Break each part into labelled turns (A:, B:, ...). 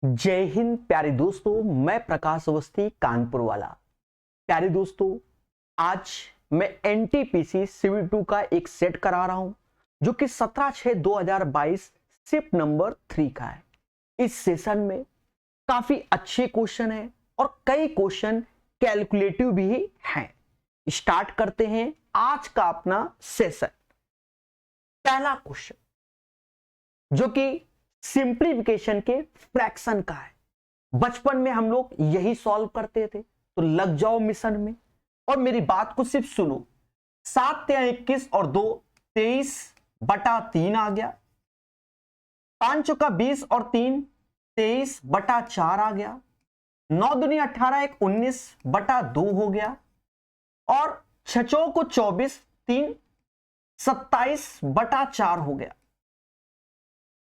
A: जय हिंद प्यारे दोस्तों, मैं प्रकाश अवस्थी कानपुर वाला। प्यारे दोस्तों, आज मैं एनटीपीसी सिविल 2 का एक सेट करा रहा हूं जो कि 17/6/2022 शिफ्ट नंबर 3 का है। इस सेशन में काफी अच्छे क्वेश्चन हैं और कई क्वेश्चन कैलकुलेटिव भी हैं। स्टार्ट करते हैं आज का अपना सेशन। पहला क्वेश्चन जो कि सिंप्लीफिकेशन के फ्रैक्शन का है। बचपन में हम लोग यही सॉल्व करते थे, तो लग जाओ मिशन में और मेरी बात को सिर्फ सुनो। 7 या 21 और 2 23/3 आ गया। 5 चौका 20 और 3 23/4 आ गया। 9 दूनी 18 1 19/2 हो गया और 6 चौको 24 3 27/4 हो गया।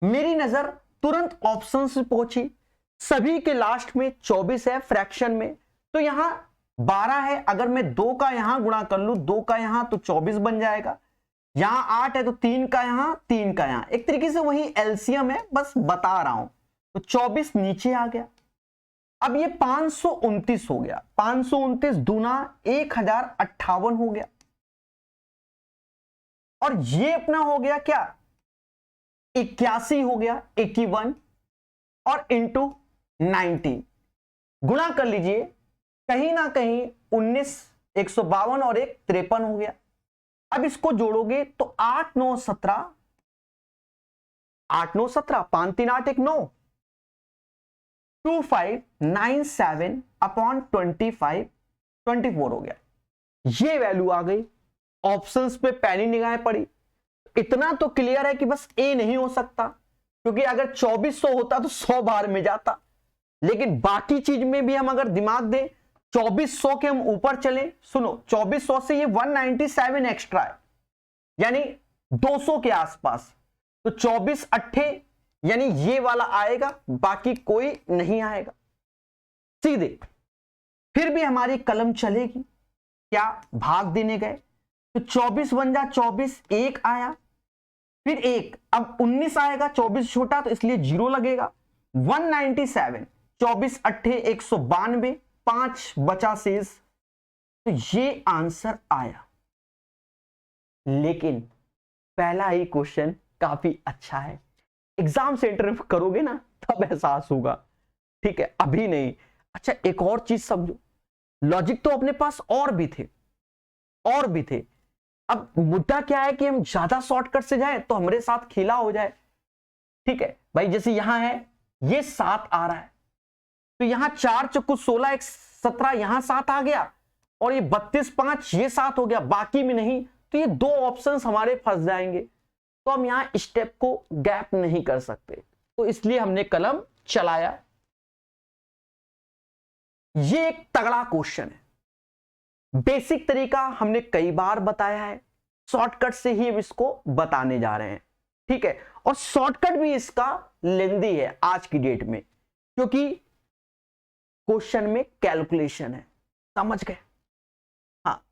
A: मेरी नजर तुरंत ऑप्शन से पहुंची। सभी के लास्ट में 24 है फ्रैक्शन में, तो यहां 12 है। अगर मैं 2 का यहां गुणा कर लूं, 2 का यहां, तो 24 बन जाएगा। यहां 8 है तो 3 का यहां, 3 का यहां। एक तरीके से वही एलसीएम है, बस बता रहा हूं। तो 24 नीचे आ गया। अब ये 529 हो गया। 529 दूना 1058 हो गया और ये अपना हो गया क्या, 81 हो गया, 81 और इंटू 90 गुणा कर लीजिए। कहीं ना कहीं 19 152 और 1 53 हो गया। अब इसको जोड़ोगे तो 8 9 17 8 9 17 5 3 8 1 9 2597/25 24 हो गया। ये वैल्यू आ गई। ऑप्शंस पे पैनी निगाहें पड़ी। इतना तो क्लियर है कि बस ए नहीं हो सकता, क्योंकि अगर 2400 होता तो 100 बार में जाता। लेकिन बाकी चीज में भी हम अगर दिमाग दें, 2400 के हम ऊपर चले। सुनो, 2400 से ये 197 एक्स्ट्रा है, यानी 200 के आसपास। तो 24 अट्ठे यानी ये वाला आएगा, बाकी कोई नहीं आएगा सीधे। फिर भी हमारी कलम चलेगी। क्या भाग देने गए तो 24 बन जा 24, 1 आया, फिर 1, अब 19 आएगा, 24 छोटा तो इसलिए 0 लगेगा। 197, 24 अट्ठे 192, 5 बचा शेष। तो ये आंसर आया। लेकिन पहला ही क्वेश्चन काफी अच्छा है। एग्जाम सेंटर में करोगे ना तब एहसास होगा, ठीक है, अभी नहीं। अच्छा, एक और चीज समझो। लॉजिक तो अपने पास और भी थे। अब मुद्दा क्या है कि हम ज्यादा शॉर्टकट से जाएं तो हमारे साथ खेला हो जाए। ठीक है भाई, जैसे यहां है ये 7 आ रहा है, तो यहां 4 चौको 16 1 17 यहां 7 आ गया और ये 32 5 ये 7 हो गया, बाकी में नहीं। तो ये 2 ऑप्शंस हमारे फंस जाएंगे। तो हम यहां स्टेप को गैप नहीं कर सकते, तो इसलिए हमने कलम चलाया। ये एक तगड़ा क्वेश्चन है। बेसिक तरीका हमने कई बार बताया है, शॉर्टकट से ही हम इसको बताने जा रहे हैं। ठीक है, और शॉर्टकट भी इसका लेंदी है आज की डेट में, क्योंकि क्वेश्चन में कैलकुलेशन है। समझ गए? हाँ,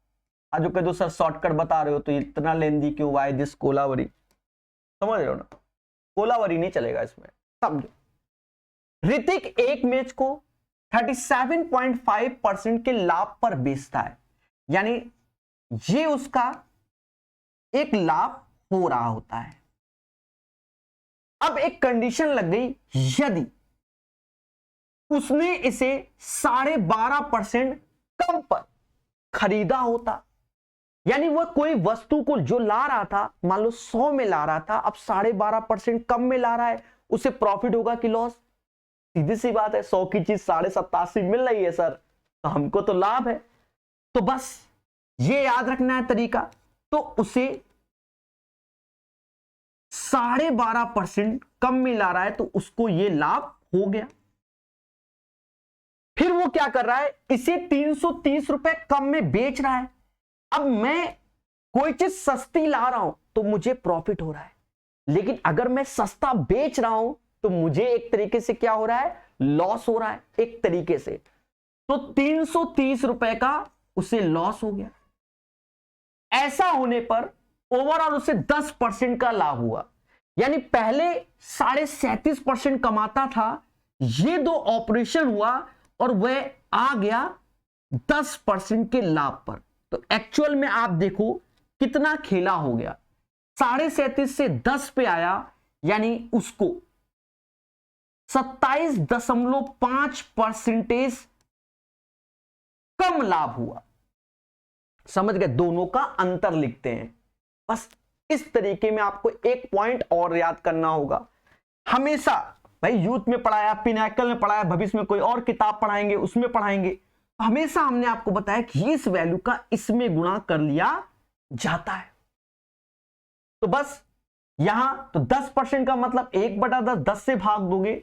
A: आज कह दो सर शॉर्टकट बता रहे हो तो इतना लेंदी क्यों, वाई दिस कोलावरी। समझ रहे हो ना, कोलावरी नहीं चलेगा इसमें, समझो। ऋतिक एक मैच को 37.5% के लाभ पर बेचता है, यानी ये उसका एक लाभ हो रहा होता है। अब एक कंडीशन लग गई, यदि उसने इसे 12.5% कम पर खरीदा होता, यानी वह कोई वस्तु को जो ला रहा था, मान लो 100 में ला रहा था, अब 12.5% कम में ला रहा है, उसे प्रॉफिट होगा कि लॉस? सीधी सी बात है, 100 की चीज 87.5 मिल रही है सर, तो हमको तो लाभ है। तो बस ये याद रखना है तरीका। तो उसे 12.5% कम में ला रहा है, तो उसको ये लाभ हो गया। फिर वो क्या कर रहा है, इसे 330 रुपए कम में बेच रहा है। अब मैं कोई चीज सस्ती ला रहा हूं तो मुझे प्रॉफिट हो रहा है, लेकिन अगर मैं सस्ता बेच रहा हूं तो मुझे एक तरीके से क्या हो रहा है, लॉस हो रहा है एक तरीके से। तो 330 रुपए का उसे लॉस हो गया। ऐसा होने पर ओवरऑल उसे 10% का लाभ हुआ, यानी पहले 37.5% कमाता था, ये दो ऑपरेशन हुआ और वह आ गया 10% के लाभ पर। तो एक्चुअल में आप देखो कितना खेला हो गया, 37.5 से 10 पे आया, यानी उसको 27.5% कम लाभ हुआ। समझ गए, दोनों का अंतर लिखते हैं। बस इस तरीके में आपको एक पॉइंट और याद करना होगा। हमेशा भाई यूथ में पढ़ाया, पिनाकल में पढ़ाया, भविष्य में कोई और किताब पढ़ाएंगे उसमें पढ़ाएंगे, हमेशा हमने आपको बताया कि इस वैल्यू का इसमें गुणा कर लिया जाता है। तो बस यहां तो 10% का मतलब 1/10, 10 से भाग दोगे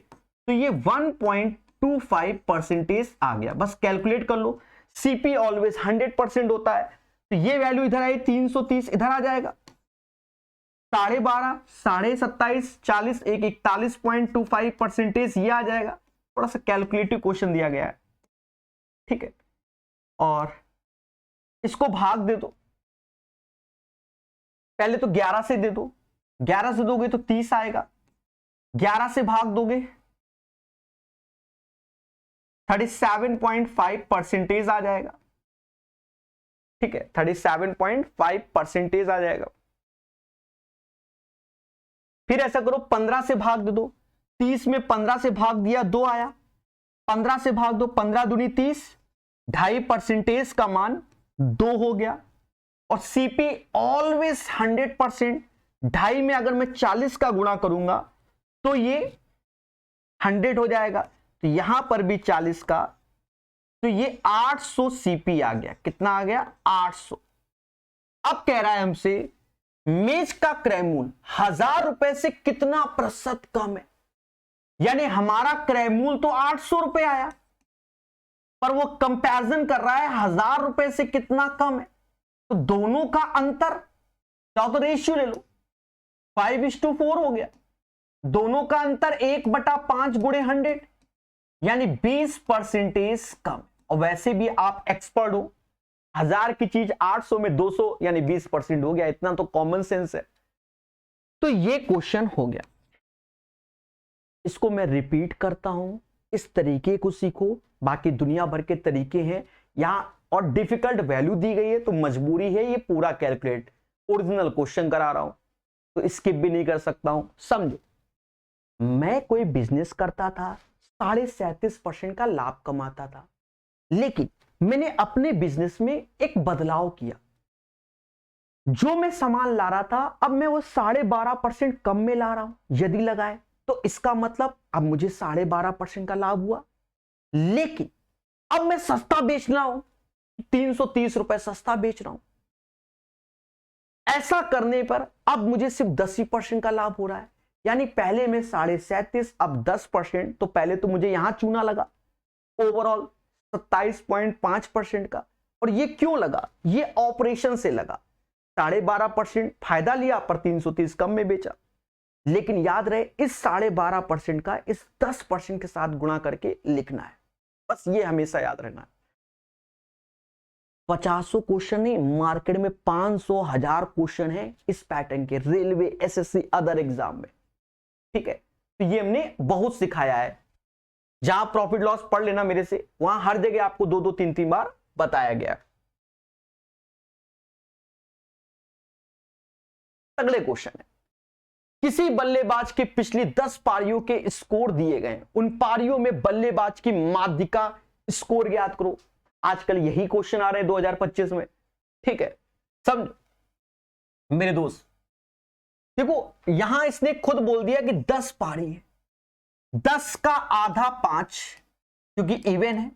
A: तो ये 1.25% आ गया। बस कैलकुलेट कर लो, सीपी ऑलवेज 100% होता है, तो ये वैल्यू इधर आई 330, इधर आ जाएगा 12.5, 27.5, 40, 41.25% ये आ जाएगा। थोड़ा सा कैलकुलेटिव क्वेश्चन दिया गया है, ठीक है। और इसको भाग दे दो, पहले तो 11 से दे दो, 11 से दोगे तो 30 आएगा, 11 से भाग दोगे 37.5% आ जाएगा, ठीक है, 37.5% आ जाएगा। फिर ऐसा करो 15 से भाग दे दो, 30 में 15 से भाग दिया 2 आया, 15 से भाग दो, 15 दूनी 30, 2.5% का मान 2 हो गया। और सीपी ऑलवेज 100%, 2.5 में अगर मैं 40 का गुणा करूंगा तो ये 100 हो जाएगा, तो यहां पर भी 40 का, तो ये 800 सीपी आ गया। कितना आ गया? 800। अब कह रहा है हमसे मेज का क्रय मूल्य 1000 रुपए से कितना प्रतिशत कम है, यानी हमारा क्रय मूल्य तो 800 रुपए आया, पर वो कंपैरिजन कर रहा है 1000 रुपए से कितना कम है। तो दोनों का अंतर, चाहो तो रेशियो ले लो, 5:4 हो गया। दोनों का अंतर 1/5 गुणे 100, यानी 20% कम। और वैसे भी आप एक्सपर्ट हो, 1000 की चीज 800 में 200 यानी 20% हो गया, इतना तो कॉमन सेंस है। तो ये क्वेश्चन हो गया। इसको मैं रिपीट करता हूं, इस तरीके को सीखो, बाकी दुनिया भर के तरीके हैं यहां, और डिफिकल्ट वैल्यू दी गई है तो मजबूरी है ये पूरा कैलकुलेट, ओरिजिनल क्वेश्चन करा रहा हूं तो स्किप भी नहीं कर सकता हूं। समझो, मैं कोई बिजनेस करता था, 37.5% का लाभ कमाता था, लेकिन मैंने अपने बिजनेस में एक बदलाव किया। जो मैं सामान ला रहा था अब मैं वो 12.5% कम में ला रहा हूं। यदि लगाए तो इसका मतलब अब मुझे 12.5% का लाभ हुआ, लेकिन अब मैं सस्ता बेच रहा हूं, 330 रुपए सस्ता बेच रहा हूं। ऐसा करने पर अब मुझे सिर्फ 10% का लाभ हो रहा है, यानी पहले में 37.5, अब 10%, तो पहले तो मुझे यहां चूना लगा ओवरऑल 27.5% का। और ये क्यों लगा? ये ऑपरेशन से लगा, 12.5% फायदा लिया पर 330 कम में बेचा। लेकिन याद रहे इस 12.5% का इस 10% के साथ गुणा करके लिखना है, बस ये हमेशा याद रहना है। 50 क्वेश्चन नहीं, मार्केट में 500 1000 क्वेश्चन है इस पैटर्न के, रेलवे, एसएससी, अदर एग्जाम में, ठीक है। तो ये हमने बहुत सिखाया है, जहां प्रॉफिट लॉस पढ़ लेना मेरे से, वहां हर जगह आपको 2-2 3-3 बार बताया गया। अगले क्वेश्चन है, किसी बल्लेबाज के पिछली 10 पारियों के स्कोर दिए गए, उन पारियों में बल्लेबाज की माध्यिका स्कोर ज्ञात करो। आजकल यही क्वेश्चन आ रहे हैं 2025 में, ठीक है। समझ मेरे दोस्त, देखो यहां इसने खुद बोल दिया कि 10 पारी है, 10 का आधा 5, क्योंकि इवन है,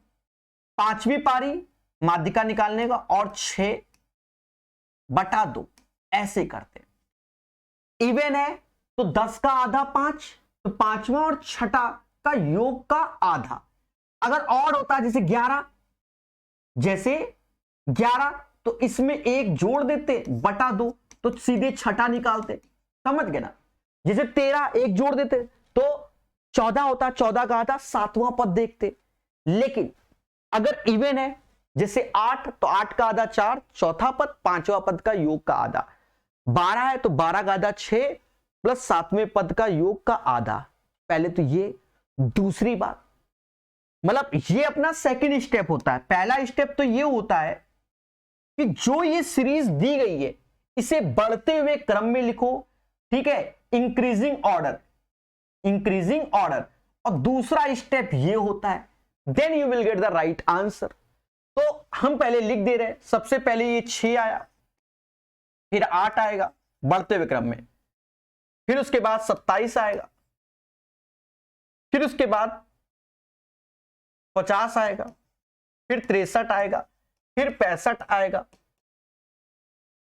A: 5वीं पारी माध्यिका निकालने का, और 6/2 ऐसे करते। इवन है तो 10 का आधा 5, तो 5वां और 6ठा का योग का आधा। अगर और होता जैसे 11, तो इसमें 1 जोड़ देते /2, तो सीधे 6ठा निकालते। समझ गए ना? जैसे 13 1 जोड़ देते तो 14 होता, 14 का आधा 7वां पद देखते। लेकिन अगर इवन है जैसे 8, तो 8 का आधा 4, चौथा पद, 5वां पद का योग का आधा। 12 है तो 12 का आधा 6 प्लस 7वें पद का योग का आधा। पहले तो ये, दूसरी बात, मतलब ये अपना सेकंड स्टेप होता है। पहला स्टेप तो ये होता है कि जो ये सीरीज दी गई है इसे बढ़ते हुए क्रम में लिखो, ठीक है, इंक्रीजिंग ऑर्डर, इंक्रीजिंग ऑर्डर। और दूसरा स्टेप ये होता है then you will get the right answer. तो हम पहले लिख दे रहे हैं, सबसे पहले ये 6 आया, फिर 8 आएगा बढ़ते हुए क्रम में, फिर उसके बाद 27 आएगा, फिर उसके बाद 50 आएगा, फिर 63 आएगा, फिर 65 आएगा,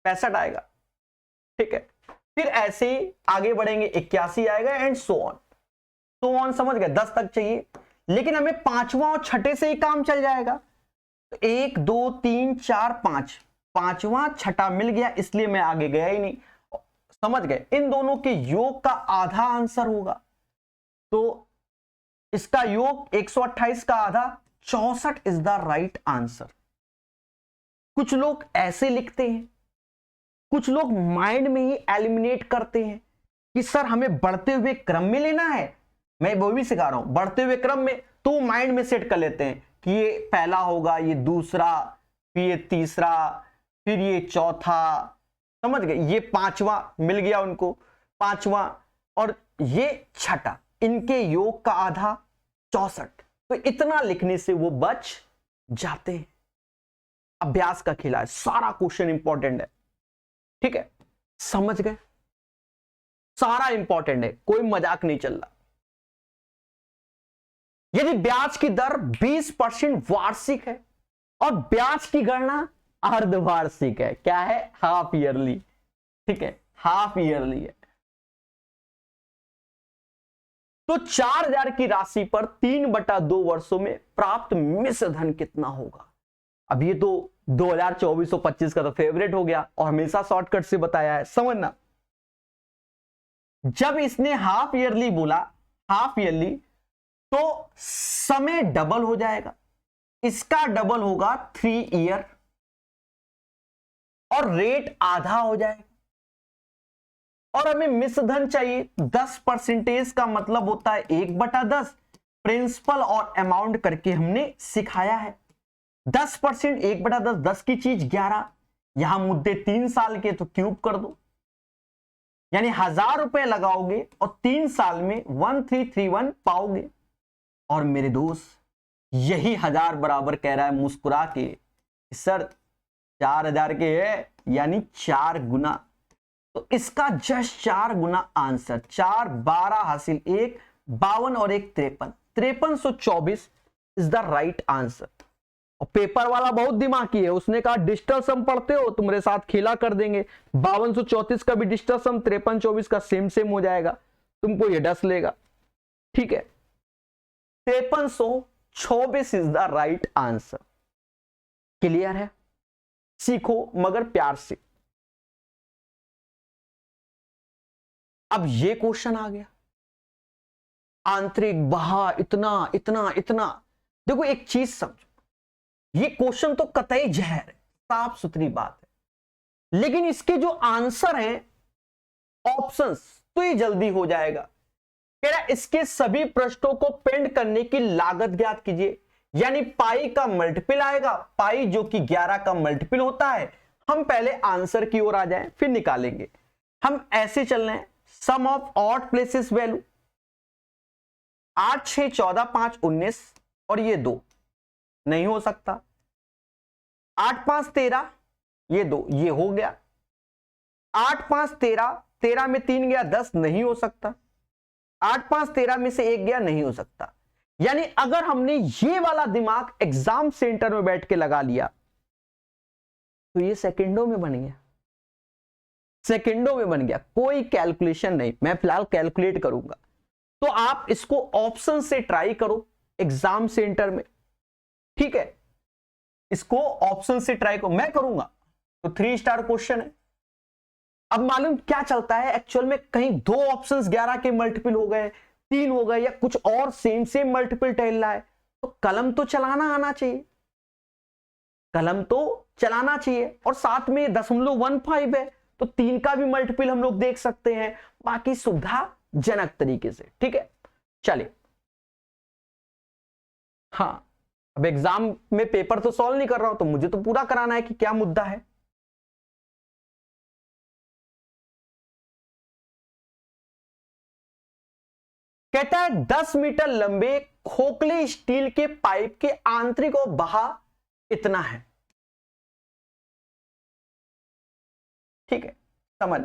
A: 65 आएगा, ठीक है। फिर ऐसे ही आगे बढ़ेंगे, 81 आएगा and so on, so on, समझ गए। 10 तक चाहिए, लेकिन हमें पांचवा और छठे से ही काम चल जाएगा। तो 1 2 3 4 5, पांचवा छठा मिल गया, इसलिए मैं आगे गया ही नहीं। समझ गए, इन दोनों के योग का आधा आंसर होगा। तो इसका योग 128 का आधा 64 इज द राइट आंसर। कुछ लोग ऐसे लिखते हैं, कुछ लोग माइंड में ही एलिमिनेट करते हैं कि सर हमें बढ़ते हुए क्रम में लेना है। मैं वो भी सिखा रहा हूं, बढ़ते हुए क्रम में, तो माइंड में सेट कर लेते हैं कि ये पहला होगा, ये दूसरा, फिर ये तीसरा, फिर ये चौथा, समझ गए, ये पांचवा मिल गया उनको, पांचवा, और ये छठा, इनके योग का आधा 64। तो इतना लिखने से वो बच जाते हैं। अभ्यास का खेला है, सारा क्वेश्चन इंपॉर्टेंट है, ठीक है, समझ गए, सारा इंपॉर्टेंट है, कोई मजाक नहीं चल रहा। यदि ब्याज की दर 20% वार्षिक है और ब्याज की गणना अर्धवार्षिक है, क्या है, हाफ ईयरली, ठीक है, हाफ ईयरली है, तो 4000 की राशि पर 3/2 वर्षों में प्राप्त मिश्र धन कितना होगा। अब ये तो 2024 और 25 का तो फेवरेट हो गया और हमेशा शॉर्टकट से बताया है, समझना। जब इसने हाफ ईयरली बोला, हाफ ईयरली, तो समय डबल हो जाएगा, इसका डबल होगा 3 ईयर, और रेट आधा हो जाएगा। और हमें मिश्र धन चाहिए 10%, का मतलब होता है 1/10, प्रिंसिपल और अमाउंट करके हमने सिखाया है। 10%, 1/10, 10 की चीज 11, यहां मुद्दे 3 साल के, तो क्यूब कर दो, यानी 1000 रुपए लगाओगे और 3 साल में 1331 पाओगे। और मेरे दोस्त, यही 1000 बराबर कह रहा है मुस्कुरा के सर 4000 के है, यानी 4 गुना। तो इसका जस्ट 4 गुना आंसर, 4 12 हासिल 1 52 और 1 53, 5324 इज द राइट आंसर। और पेपर वाला बहुत दिमागी है, उसने कहा डिजिटल सम पढ़ते हो, तुम्हारे साथ खेला कर देंगे, 5234 का भी डिजिटल सम 5324 का सेम हो जाएगा, तुमको ये डस लेगा, ठीक है। 5324 is the right answer. Clear है, सीखो मगर प्यार से। अब ये क्वेश्चन आ गया, आंतरिक बहा इतना इतना इतना। देखो एक चीज समझो, ये क्वेश्चन तो कतई जहर है, साफ सुथरी बात है, लेकिन इसके जो आंसर हैं ऑप्शंस, तो ये जल्दी हो जाएगा। कह रहा इसके सभी पृष्ठों को पेंड करने की लागत ज्ञात कीजिए, यानी पाई का मल्टीपल आएगा, पाई जो कि 11 का मल्टीपल होता है। हम पहले आंसर की ओर आ जाएं, फिर निकालेंगे। हम ऐसे चल रहे हैं, सम ऑफ ऑड प्लेसेस वैल्यू 8 6 14 5 19, और ये 2 नहीं हो सकता। 8 5 13, ये 2, ये हो गया। 8 5 13, 13 में 3 गया 10, नहीं हो सकता। 8 5 13 में से 1 गया, नहीं हो सकता। यानी अगर हमने ये वाला दिमाग एग्जाम सेंटर में बैठ के लगा लिया तो ये सेकंडों में बन गया, सेकंडों में बन गया, कोई कैलकुलेशन नहीं। मैं फिलहाल कैलकुलेट करूंगा, तो आप इसको ऑप्शन से ट्राई करो एग्जाम सेंटर में, ठीक है। इसको ऑप्शन से ट्राई करो, मैं करूंगा तो 3 स्टार क्वेश्चन है। अब मालूम क्या चलता है एक्चुअल में, कहीं 2 ऑप्शंस 11 के मल्टीपल हो गए, 3 हो गए, या कुछ और सेम मल्टीपल टहल रहा है, तो कलम तो चलाना आना चाहिए, कलम तो चलाना चाहिए। और साथ में 0.15 है, तो 3 का भी मल्टीपल हम लोग देख सकते हैं, बाकी सुविधाजनक तरीके से, ठीक है। चलिए हाँ, अब एग्जाम में पेपर तो सॉल्व नहीं कर रहा हूं, तो मुझे तो पूरा कराना है कि क्या मुद्दा है। कहता है 10 मीटर लंबे खोखले स्टील के पाइप के आंतरिक और बहाव इतना है। ठीक है, समझ।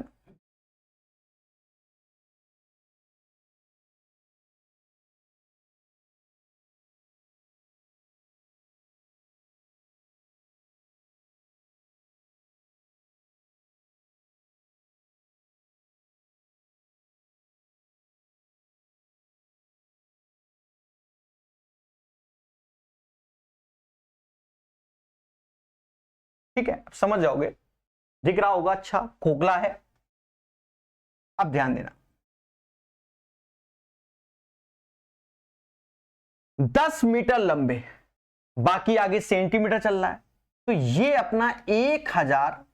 A: ठीक है, अब समझ जाओगे, दिख रहा होगा। अच्छा, खोखला है। अब ध्यान देना, 10 मीटर लंबे, बाकी आगे सेंटीमीटर चल रहा है, तो ये अपना 1000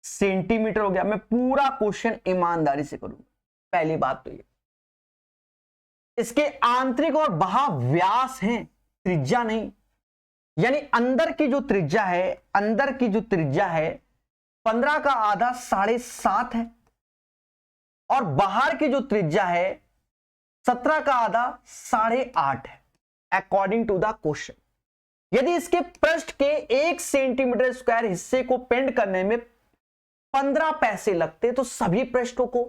A: सेंटीमीटर हो गया। मैं पूरा क्वेश्चन ईमानदारी से करूंगा। पहली बात तो ये, इसके आंतरिक और बाह्य व्यास हैं, त्रिज्या नहीं। यानी अंदर की जो त्रिज्या है, अंदर की जो त्रिज्या है 15 का आधा 7.5 है, और बाहर की जो त्रिज्या है 17 का आधा 8.5 है, अकॉर्डिंग टू द क्वेश्चन। यदि इसके पृष्ठ के 1 सेंटीमीटर स्क्वायर हिस्से को पेंट करने में 15 पैसे लगते तो सभी पृष्ठों को,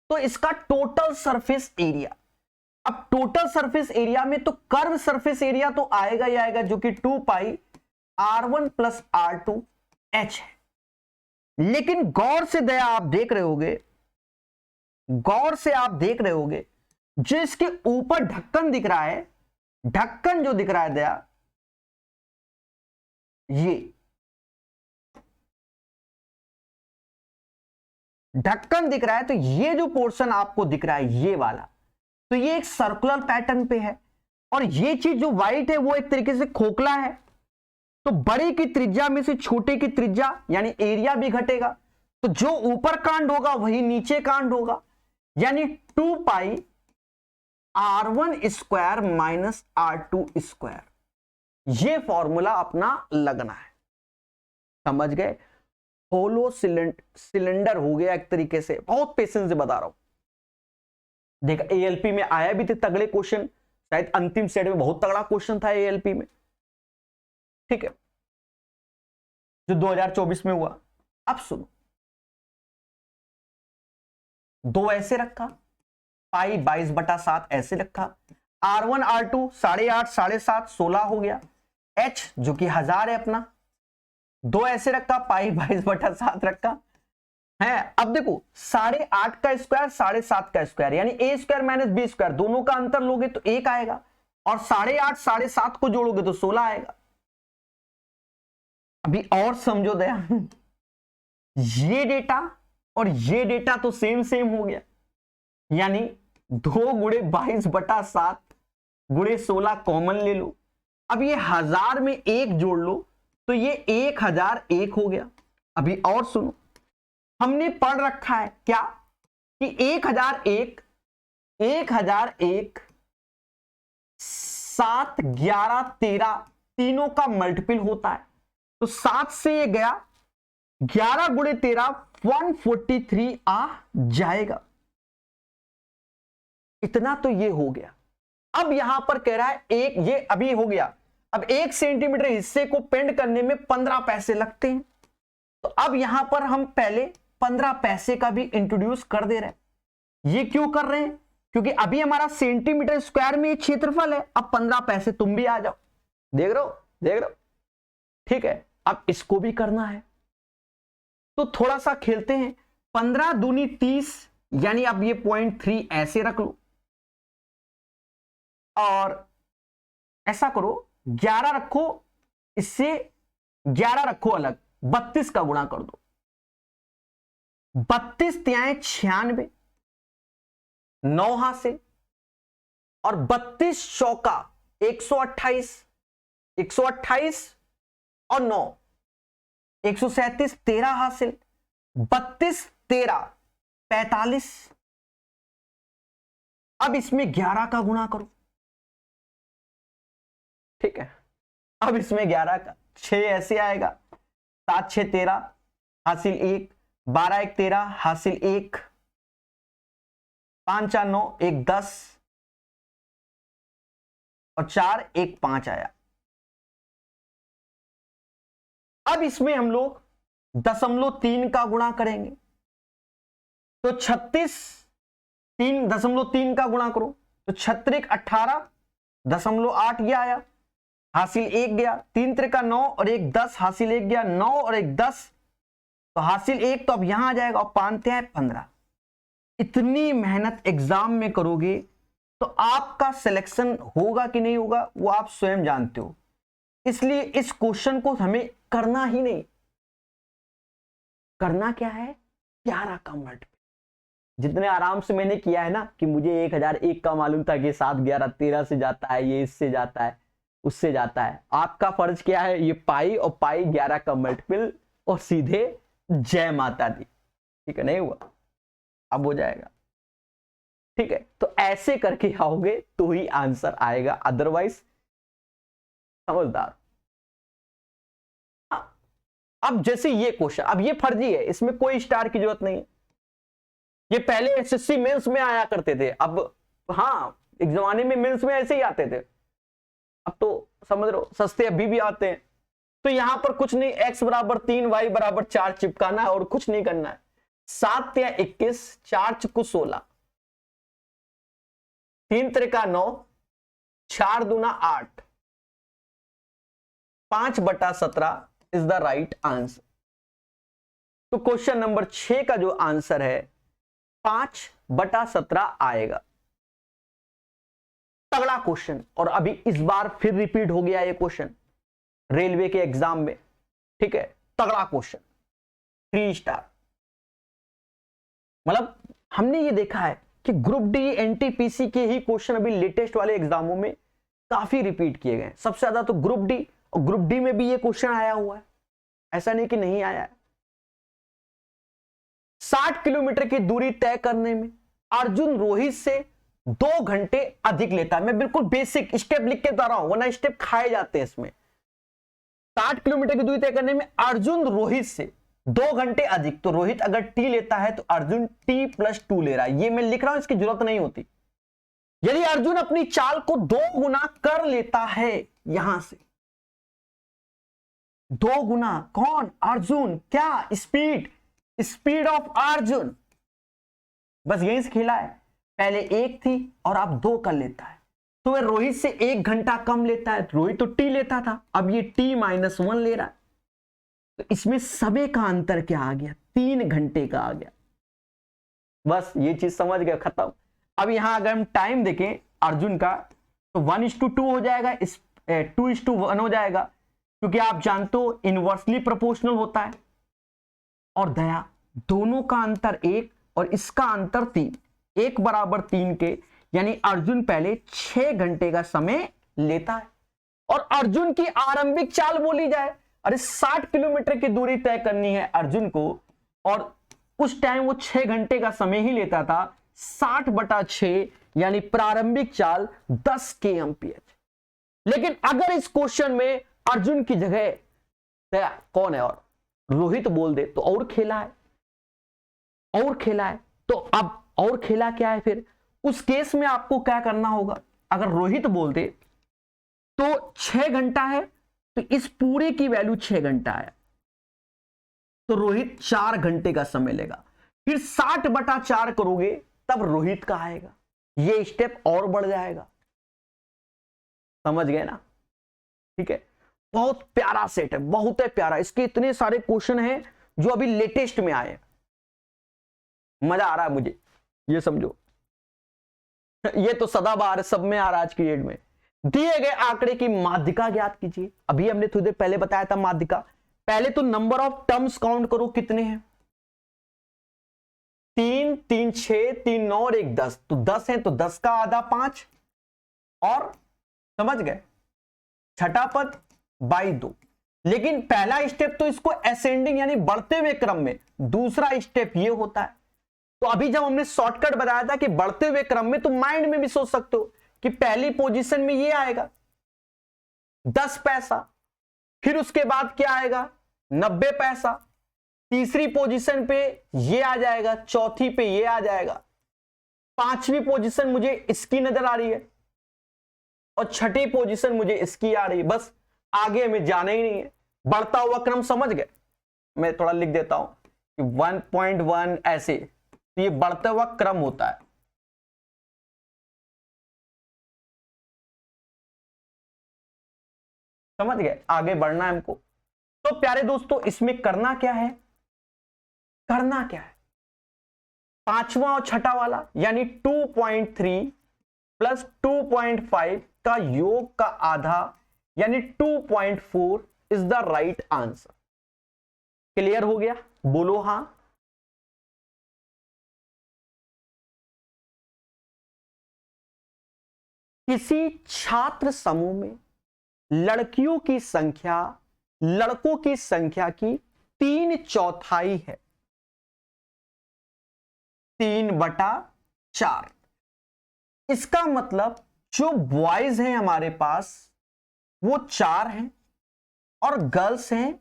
A: तो इसका टोटल सरफेस एरिया, अब टोटल सरफेस एरिया में तो कर्व सरफेस एरिया तो आएगा ही आएगा, जो कि 2 पाई R1 प्लस R2 H है। लेकिन गौर से दया आप देख रहे होगे, गौर से आप देख रहे होगे, जो इसके ऊपर ढक्कन दिख रहा है, ढक्कन जो दिख रहा है दया, ये ढक्कन दिख रहा है, तो ये जो पोर्शन आपको दिख रहा है ये वाला, तो ये एक सर्कुलर पैटर्न पे है। और ये चीज जो व्हाइट है वो एक तरीके से खोखला है, तो बड़े की त्रिज्या में से छोटे की त्रिज्या यानी एरिया भी घटेगा, तो जो ऊपर कांड होगा वही नीचे कांड होगा, यानी 2 पाई R1 square minus R2 square. ये फॉर्मूला अपना लगना है, समझ गए। होलो सिलेंडर हो गया एक तरीके से, बहुत पेशेंस से बता रहा हूं। देखा, एएलपी में आया भी थे तगड़े क्वेश्चन, शायद अंतिम सेट में बहुत तगड़ा क्वेश्चन था एएलपी में। ठीक है, जो 2024 में हुआ। अब सुनो, 2 ऐसे रखा, पाई 22/7 ऐसे रखा, R1 R2 8.5 7.5 16 हो गया, H जो कि 1000 है अपना, 2 ऐसे रखा, पाई 22/7 रखा है। अब देखो 8.5 का स्क्वायर 7.5 का स्क्वायर, यानी ए स्क्वायर माइनस बी स्क्वायर, दोनों का अंतर लोगे तो 1 आएगा, और 8.5 7.5 को जोड़ोगे तो 16 आएगा। अभी और समझो दया, ये डेटा और ये डेटा तो सेम सेम हो गया, यानी 2 गुणे 22/7 गुणे 16 कॉमन ले लो। अब ये 1000 में 1 जोड़ लो तो ये 1001 हो गया। अभी और सुनो, हमने पढ़ रखा है क्या कि 1001 7 11 13 तीनों का मल्टीपल होता है, तो 7 से ये गया, 11 गुणे 13 143 आ जाएगा। इतना तो ये हो गया। अब यहां पर कह रहा है एक, ये अभी हो गया, अब 1 सेंटीमीटर हिस्से को पेंट करने में 15 पैसे लगते हैं, तो अब यहां पर हम पहले 15 पैसे का भी इंट्रोड्यूस कर दे रहे हैं। ये क्यों कर रहे हैं? क्योंकि अभी हमारा सेंटीमीटर स्क्वायर में ये क्षेत्रफल है, अब 15 पैसे तुम भी आ जाओ। देख रहे हो, देख रहे हो? ठीक है, अब इसको भी करना है, तो थोड़ा सा खेलते हैं। 15 दूनी 30, यानी अब ये 0.3 ऐसे रख लो, और ऐसा करो 11 रखो, इससे 11 रखो अलग, 32 का गुणा कर दो, 32 तिहाई 96, 9 हासिल, और 32 चौका 128, 128 और 9 137, 13 हासिल, 32 13 45। अब इसमें 11 का गुणा करो, ठीक है, अब इसमें 11 का 6 ऐसे आएगा, 7 6 13 हासिल 1, 12 1 13 हासिल 1, 5 4 9 1 10 और 4 1 5 आया। अब इसमें हम लोग 0.3 का गुणा करेंगे, तो 36 3.3 का गुणा करो तो 36 18.8 ये आया, हासिल 1 गया, 3 त्रिका 9 और 1 10 हासिल 1 गया, 9 और 1 10 तो हासिल 1 तो अब यहां आ जाएगा और 5 है 15। इतनी मेहनत एग्जाम में करोगे तो आपका सिलेक्शन होगा कि नहीं होगा वो आप स्वयं जानते हो, इसलिए इस क्वेश्चन को हमें करना ही नहीं। करना क्या है, 11 का मल्टीपल। जितने आराम से मैंने किया है ना कि मुझे 1001 का मालूम था कि 7 11 13 से जाता है, ये इससे जाता है उससे जाता है, आपका फर्ज क्या है, ये पाई और पाई 11 का मल्टीपल और सीधे जय माता दी। ठीक है, नहीं हुआ, अब हो जाएगा। ठीक है, तो ऐसे करके आओगे तो ही आंसर आएगा, अदरवाइज समझदार। अब जैसे ये क्वेश्चन, अब ये फर्जी है, इसमें कोई स्टार की जरूरत नहीं है, ये पहले एसएससी मेंस में आया करते थे। अब हाँ, एक जमाने में मेंस में ऐसे ही आते थे, अब तो समझ लो सस्ते अभी भी आते हैं। तो यहां पर कुछ नहीं, x बराबर 3 y बराबर 4 चिपकाना है और कुछ नहीं करना है। 7 या 21, 4 चुकू 16, 3 त्रिका 9, 4 दूना 8, 5/17 इज द राइट आंसर। तो क्वेश्चन नंबर 6 का जो आंसर है 5/17 आएगा। तगड़ा क्वेश्चन, और अभी इस बार फिर रिपीट हो गया ये क्वेश्चन रेलवे के एग्जाम में। ठीक है, तगड़ा क्वेश्चन, 3 स्टार। मतलब हमने ये देखा है कि ग्रुप डी एनटीपीसी के ही क्वेश्चन अभी लेटेस्ट वाले एग्जामों में काफी रिपीट किए गए। सबसे ज्यादा तो ग्रुप डी, और ग्रुप डी में भी ये क्वेश्चन आया हुआ है, ऐसा नहीं कि नहीं आया है। 60 किलोमीटर की दूरी तय करने में अर्जुन रोहित से 2 घंटे अधिक लेता है। मैं बिल्कुल बेसिक स्टेप लिख के बता रहा हूं, वरना स्टेप खाए जाते हैं इसमें। 60 किलोमीटर की दूरी तय करने में अर्जुन रोहित से 2 घंटे अधिक, तो रोहित अगर टी लेता है तो अर्जुन t+2 ले रहा है। ये मैं लिख रहा हूं, इसकी जरूरत नहीं होती। यदि अर्जुन अपनी चाल को 2 गुना कर लेता है, यहां से 2 गुना, कौन, अर्जुन, क्या, स्पीड ऑफ अर्जुन, बस यहीं से खेला है। पहले 1 थी और अब 2 कर लेता है, तो वह रोहित से 1 घंटा कम लेता है। रोहित तो टी लेता था, अब ये t-1 ले रहा है, तो इसमें समय का अंतर क्या आ गया, 3 घंटे का आ गया। बस ये चीज समझ गए, खत्म। अब यहां अगर हम टाइम देखें अर्जुन का, तो 1:2 हो जाएगा, 2:1 हो जाएगा, क्योंकि आप जानते हो इनवर्सली प्रोपोर्शनल होता है। और दया, दोनों का अंतर 1 और इसका अंतर 3, 1 बराबर 3 के, यानी अर्जुन पहले 6 घंटे का समय लेता है। और अर्जुन की आरंभिक चाल बोली जाए, अरे 60 किलोमीटर की दूरी तय करनी है अर्जुन को, और उस टाइम वो 6 घंटे का समय ही लेता था। 60/6 यानी प्रारंभिक चाल 10 kmph। लेकिन अगर इस क्वेश्चन में अर्जुन की जगह दया कौन है और रोहित बोल दे, तो और खेला है, और खेला है। तो अब और खेला क्या है, फिर उस केस में आपको क्या करना होगा, अगर रोहित बोल दे तो 6 घंटा है, तो इस पूरे की वैल्यू 6 घंटा है, तो रोहित 4 घंटे का समय लेगा। फिर 60/4 करोगे तब रोहित का आएगा, ये स्टेप और बढ़ जाएगा। समझ गए ना? ठीक है, बहुत प्यारा सेट है, बहुत है प्यारा। इसके इतने सारे क्वेश्चन हैं जो अभी लेटेस्ट में आए, मजा आ रहा है मुझे, ये समझो। ये तो सदाबहार सब में आ रहा है आज की डेट में। दिए गए आंकड़े की माध्यिका ज्ञात कीजिए। अभी हमने थोड़ी देर पहले बताया था माध्यिका। पहले तो नंबर ऑफ टर्म्स काउंट करो, कितने हैं, 3 3 6 3 9 और 1 10, तो 10 है, तो 10 का आधा 5, और समझ गए, छठा पद बाई 2। लेकिन पहला स्टेप तो इसको असेंडिंग यानी बढ़ते हुए क्रम में, दूसरा स्टेप ये होता है। तो अभी जब हमने शॉर्टकट बताया था कि बढ़ते हुए क्रम में, तो माइंड में भी सोच सकते हो कि पहली पोजीशन में ये आएगा, 10 पैसा, फिर उसके बाद क्या आएगा 90 पैसा, तीसरी पोजीशन पे ये आ जाएगा, चौथी पे ये आ जाएगा, पांचवी पोजीशन मुझे इसकी नजर आ रही है और छठी पोजीशन मुझे इसकी आ रही है। बस आगे हमें जाना ही नहीं है, बढ़ता हुआ क्रम समझ गए। मैं थोड़ा लिख देता हूं कि 1.1 ऐसे, तो ये बढ़ता हुआ क्रम होता है। समझ गए, आगे बढ़ना है हमको। तो प्यारे दोस्तों इसमें करना क्या है, करना क्या है, पांचवा और छठा वाला यानी 2.3 प्लस 2.5 का योग का आधा यानी 2.4 is the right answer. Clear हो गया, बोलो हां। किसी छात्र समूह में लड़कियों की संख्या लड़कों की संख्या की 3/4 है, 3/4। इसका मतलब जो बॉयज हैं हमारे पास वो 4 हैं और गर्ल्स हैं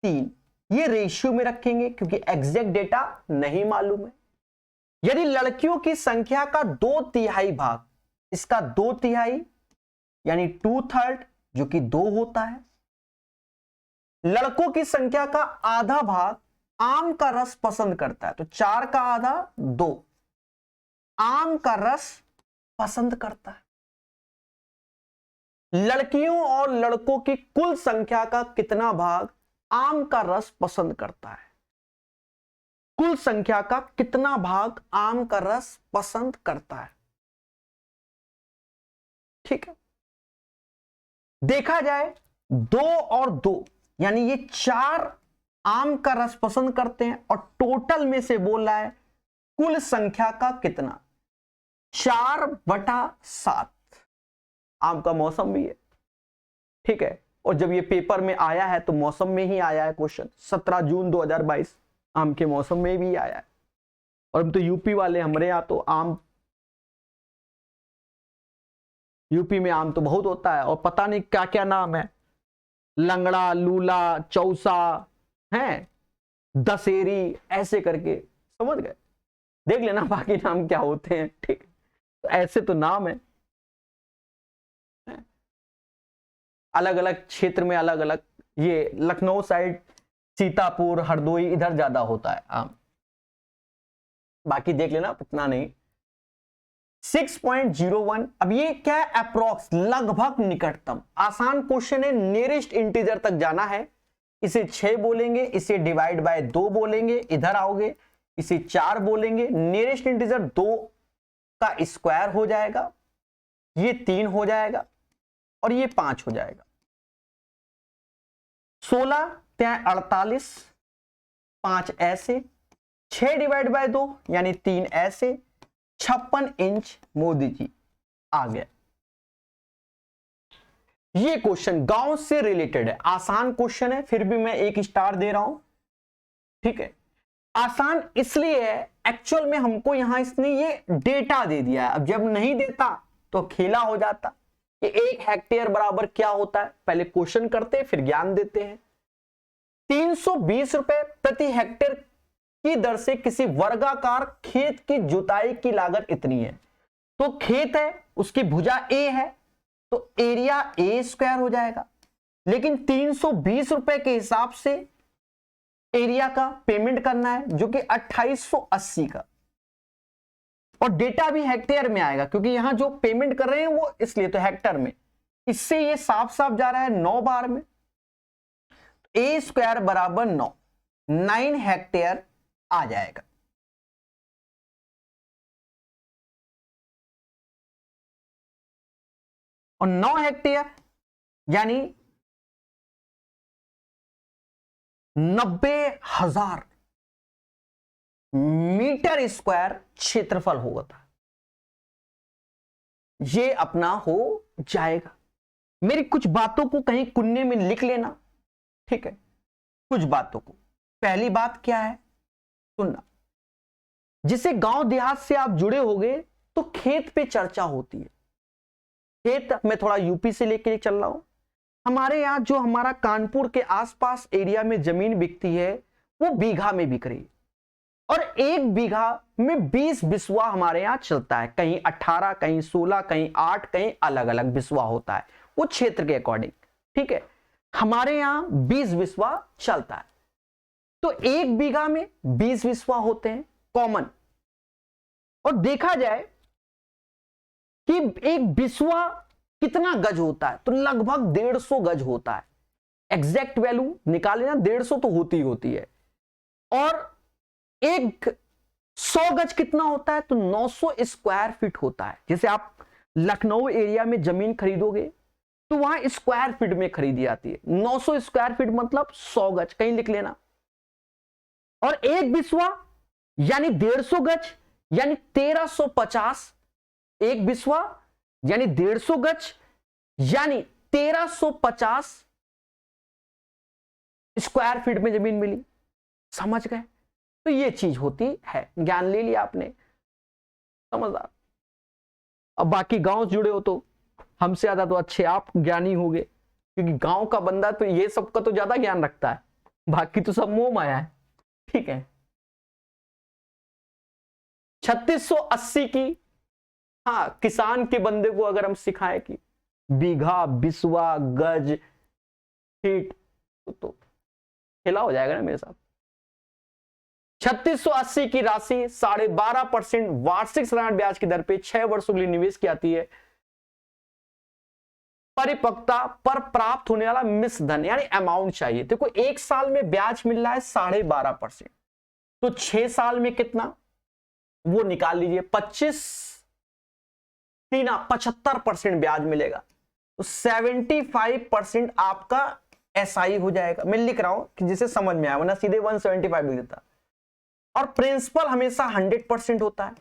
A: 3। ये रेशियो में रखेंगे क्योंकि एग्जैक्ट डेटा नहीं मालूम है। यदि लड़कियों की संख्या का 2/3 भाग, इसका 2/3 यानी 2/3 जो कि 2 होता है, लड़कों की संख्या का आधा भाग आम का रस पसंद करता है, तो 4 का आधा 2 आम का रस पसंद करता है। लड़कियों और लड़कों की कुल संख्या का कितना भाग आम का रस पसंद करता है, कुल संख्या का कितना भाग आम का रस पसंद करता है। ठीक है, देखा जाए 2 और 2 यानी ये 4 आम का रस पसंद करते हैं और टोटल में से बोल रहा है कुल संख्या का कितना, 4/7। आम का मौसम भी है, ठीक है। और जब ये पेपर में आया है तो मौसम में ही आया है क्वेश्चन, 17 जून 2022 आम के मौसम में भी आया है। और हम तो यूपी वाले, हमारे यहाँ तो आम, यूपी में आम तो बहुत होता है और पता नहीं क्या क्या नाम है, लंगड़ा, लूला, चौसा है, दशेरी, ऐसे करके, समझ गए। देख लेना बाकी नाम क्या होते हैं, ठीक। तो ऐसे तो नाम है, अलग अलग क्षेत्र में अलग अलग। ये लखनऊ साइड, सीतापुर, हरदोई, इधर ज्यादा होता है आम, बाकी देख लेना, इतना नहीं। 6.01। अब ये क्या है, अप्रोक्स, लगभग निकटतम। आसान क्वेश्चन है, नियरेस्ट इंटीजर तक जाना है। इसे 6 बोलेंगे, इसे डिवाइड बाय 2 बोलेंगे, इधर आओगे इसे 4 बोलेंगे, नियरेस्ट इंटीजर 2 का स्क्वायर हो जाएगा, ये 3 हो जाएगा और ये 5 हो जाएगा। 16 ત્યાં 48, 5 ऐसे, 6 डिवाइड बाय 2 यानी 3 ऐसे, 56 इंच मोदी जी आ गया। ये क्वेश्चन गांव से रिलेटेड है, आसान क्वेश्चन है, फिर भी मैं 1 स्टार दे रहा हूं, ठीक है। आसान इसलिए है, एक्चुअल में हमको यहां इसने ये डेटा दे दिया है। अब जब नहीं देता तो खेला हो जाता कि 1 हेक्टेयर बराबर क्या होता है। पहले क्वेश्चन करते फिर ज्ञान देते हैं। 320 रुपए प्रति हेक्टेयर की दर से किसी वर्गाकार खेत की जुताई की लागत इतनी है। तो खेत है, उसकी भुजा ए है, तो एरिया ए स्क्वायर हो जाएगा। लेकिन 320 रुपए के हिसाब से एरिया का पेमेंट करना है, जो कि 2880 का, और डेटा भी हेक्टेयर में आएगा क्योंकि यहां जो पेमेंट कर रहे हैं वो इसलिए, तो हेक्टर में। इससे ये साफ साफ जा रहा है 9 बार में। ए स्क्वायर बराबर 9 हेक्टेयर आ जाएगा। और 9 हेक्टेयर यानी 90,000 मीटर स्क्वायर क्षेत्रफल होगा। ये अपना हो जाएगा। मेरी कुछ बातों को कहीं कुन्ने में लिख लेना, ठीक है, कुछ बातों को। पहली बात क्या है, सुनना। जिसे गांव देहात से आप जुड़े होंगे तो खेत पे चर्चा होती है। खेत मैं थोड़ा यूपी से लेके चल रहा हूं, हमारे यहाँ जो हमारा कानपुर के आसपास एरिया में जमीन बिकती है वो बीघा में बिक रही है, और एक बीघा में 20 बिस्वा हमारे यहाँ चलता है, कहीं 18, कहीं 16, कहीं 8, कहीं अलग अलग बिस्वा होता है वो क्षेत्र के अकॉर्डिंग। ठीक है, हमारे यहाँ 20 बिस्वा चलता है, तो एक बीघा में 20 बिस्वा होते हैं कॉमन। और देखा जाए कि एक बिस्वा कितना गज होता है, तो लगभग 150 गज होता है। एग्जैक्ट वैल्यू निकाले ना, 150 तो होती है। और एक 100 गज कितना होता है, तो 900 स्क्वायर फीट होता है। जैसे आप लखनऊ एरिया में जमीन खरीदोगे तो वहां स्क्वायर फीट में खरीदी जाती है। 900 स्क्वायर फीट मतलब 100 गज, कहीं लिख लेना। और एक बिस्वा यानी 150 गज यानी 1350, एक बिस्वा यानी 150 गज यानी 1350 स्क्वायर फीट में जमीन मिली। समझ गए? तो ये चीज होती है, ज्ञान ले लिया आपने, समझदार। अब बाकी गांव जुड़े हो तो हमसे ज्यादा तो अच्छे आप ज्ञानी होंगे, क्योंकि गांव का बंदा तो ये सब का तो ज्यादा ज्ञान रखता है, बाकी तो सब मोह माया है। ठीक है, 3680 की, हाँ, किसान के बंदे को अगर हम सिखाएं कि बीघा, बिस्वा, गज, फीट, तो खेला हो जाएगा ना मेरे साथ। 3680 की राशि 12.5% वार्षिक साधारण ब्याज की दर पे 6 वर्षों के लिए निवेश की जाती है। परिपक्वता पर प्राप्त होने वाला मिश्र धन यानी अमाउंट चाहिए। देखो, एक साल में ब्याज मिल रहा है 12.5%, तो 6 साल में कितना वो निकाल लीजिए। 75% ब्याज मिलेगा, तो 75% आपका एसआई हो जाएगा। मैं लिख रहा हूं कि जिसे समझ में आया, वरना सीधे 175 लिख देता। और प्रिंसिपल हमेशा 100% होता है,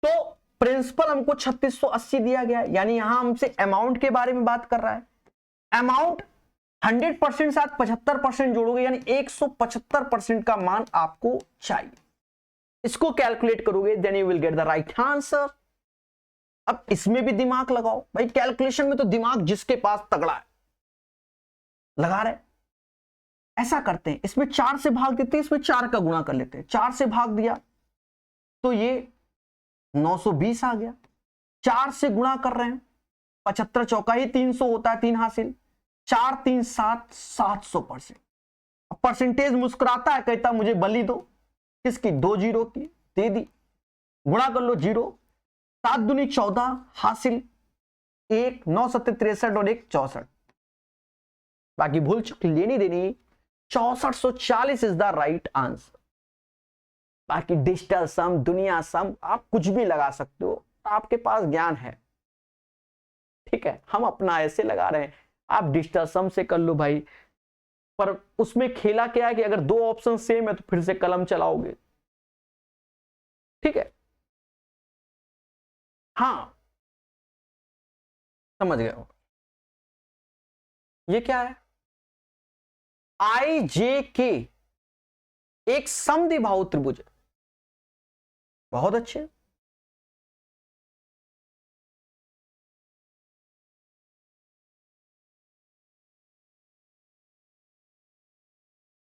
A: तो प्रिंसिपल हमको 3680 दिया गया है, यानी यहां हमसे अमाउंट के बारे में बात कर रहा है। अमाउंट 100% साथ 75% जोड़ोगे, यानी 175% का मान आपको चाहिए। इसको कैलकुलेट करोगे, then you will get the right answer. अब इसमें भी दिमाग लगाओ भाई, कैलकुलेशन में तो दिमाग जिसके पास तगड़ा है लगा रहे। ऐसा करते हैं, इसमें 4 से भाग देते हैं, इसमें 4 का गुणा कर लेते हैं। 4 से भाग दिया तो ये 920 आ गया। 4 से गुणा कर रहे हैं, 75 चौका ही 300 होता है, 3 हासिल, 4 3 7 700%। परसेंटेज मुस्कुराता है, कहता मुझे बली दो, किसकी? 2 जीरो की, दे दी। गुणा कर लो, 0, 7 दूनी 14 हासिल, 1, 9 7 63 और 1 64। बाकी भूल चुकी, लेनी देनी 6440 इज द राइट आंसर। बाकी डिजिटल सम, दुनिया सम, आप कुछ भी लगा सकते हो, आपके पास ज्ञान है। ठीक है, हम अपना ऐसे लगा रहे हैं, आप डिजिटल सम से कर लो भाई। पर उसमें खेला क्या है कि अगर 2 ऑप्शन सेम है तो फिर से कलम चलाओगे। ठीक है, हाँ, समझ गए हो। ये क्या है? IJK एक समद्विबाहु त्रिभुज है। बहुत अच्छे।